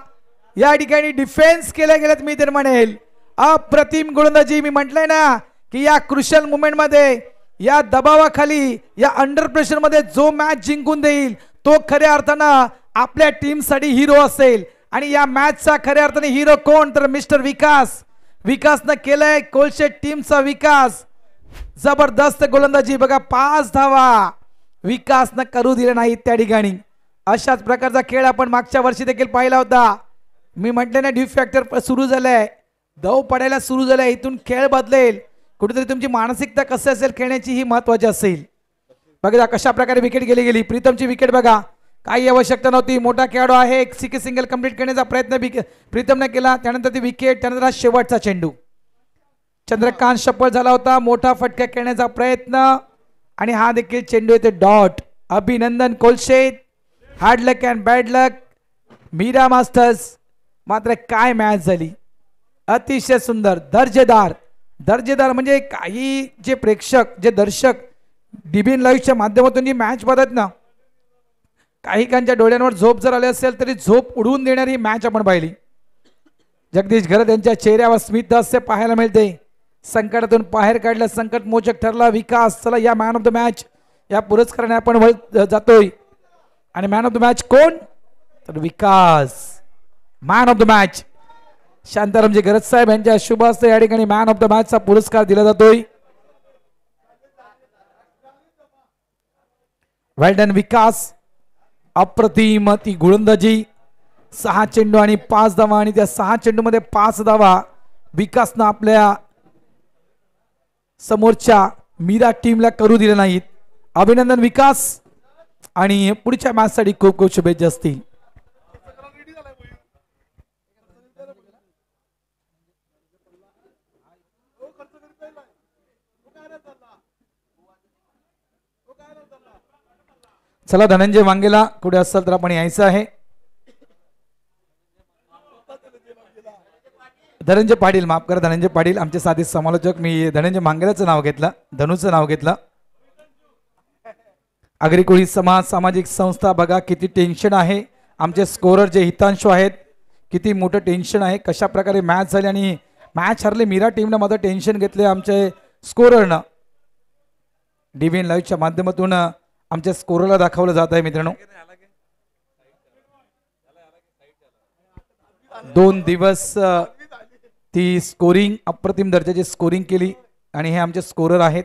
या ठिकाणी डिफेन्स केल्या गेल्यात. मी तर म्हणेल अप्रतिम गोलंदाजी. मी म्हटलंय ना की या क्रुशियल मुवमेंट मध्ये, या दबावाखाली, या अंडर प्रेशर मध्ये जो मॅच जिंकून देईल तो खऱ्या अर्थानं आपल्या टीम साठी हिरो असेल. आणि या मॅचचा खऱ्या अर्थाने हिरो कोण? तर मिस्टर विकास. विकासनं केलंय कोल्शे टीमचा विकास. जबरदस्त गोलंदाजी बघा, 5 धावा विकासनं करू दिले नाहीत त्या ठिकाणी. अशाच प्रकारचा खेळ आपण मागच्या वर्षी देखील पाहिला होता. मी म्हटले ना, ड्यू फॅक्टर सुरू झालाय, दव पडायला सुरू झालाय. इथून खेळ बदलेल. कुठेतरी तुमची मानसिकता कशी असेल खेळण्याची ही महत्वाची असेल. बघा कशा प्रकारे विकेट गेली. प्रीतमची विकेट बघा, काही आवश्यकता नव्हती. मोठा खेळाडू आहे, एक सिंगल कंप्लीट करण्याचा प्रयत्न प्रीतमने केला. त्यानंतर ती विकेट, त्यानंतर हा शेवटचा चेंडू. चंद्रकांत सफल झाला होता. मोठा फटका खेळण्याचा प्रयत्न आणि हा देखील चेंडू येते डॉट. अभिनंदन Kolshe. Hard luck and bad luck Meera Masters. मात्र काय मॅच झाली, अतिशय सुंदर, दर्जेदार. दर्जेदार म्हणजे काही जे प्रेक्षक, जे दर्शक डीबीएन लाईव्हच्या माध्यमातून ही मॅच बघत ना, काही कांच्या डोळ्यांवर झोप जर आले असेल तरी झोप उडवून देणारी मॅच आपण पाहिली. जगदीश घरत यांच्या चेहऱ्यावर स्मित हास्य पाहायला मिळते. संकटातून बाहेर काढलं, संकट मोचक ठरला विकास. चला या मॅन ऑफ द मॅच या पुरस्काराने आपण जातोय. आणि मॅन ऑफ द मॅच कोण? तर विकास. मॅन ऑफ द मॅच शांतारामजी गरज साहेब यांच्या शुभ हस्ते या ठिकाणी मॅन ऑफ द मॅच चा पुरस्कार दिला जातोय. वेल डन विकास. अप्रतिम ती गोलंदाजी. 6 चेंडू आणि 5 धावा आणि त्या 6 चेंडू मध्ये 5 धावा विकासनं आपल्या समोरच्या मीरा टीमला करू दिले नाहीत. अभिनंदन विकास आणि पुढच्या मॅच साठी खूप खूप शुभेच्छा असतील. चला धनंजय वांगेला कुठे असाल तर आपण यायचं आहे. धनंजय पाटील, माफ करा, धनंजय पाटील आमचे साधी समालोचक. मी धनंजय मांगेलाचं नाव घेतलं, धनुचं नाव घेतलं. आगरी समाज सामाजिक संस्था बघा किती टेन्शन आहे. आमचे स्कोरर जे हितांशु आहेत, किती मोठं टेन्शन आहे. कशा प्रकारे मॅच झाली आणि मॅच हरले मीरा टीमनं माझं टेन्शन घेतले आमचे स्कोररनं. डीबीएन लाईव्हच्या माध्यमातून आमच्या स्कोररला दाखवलं जात आहे मित्रांनो. 2 दिवस ती स्कोरिंग, अप्रतिम दर्जाची स्कोरिंग केली आणि हे आमचे स्कोरर आहेत.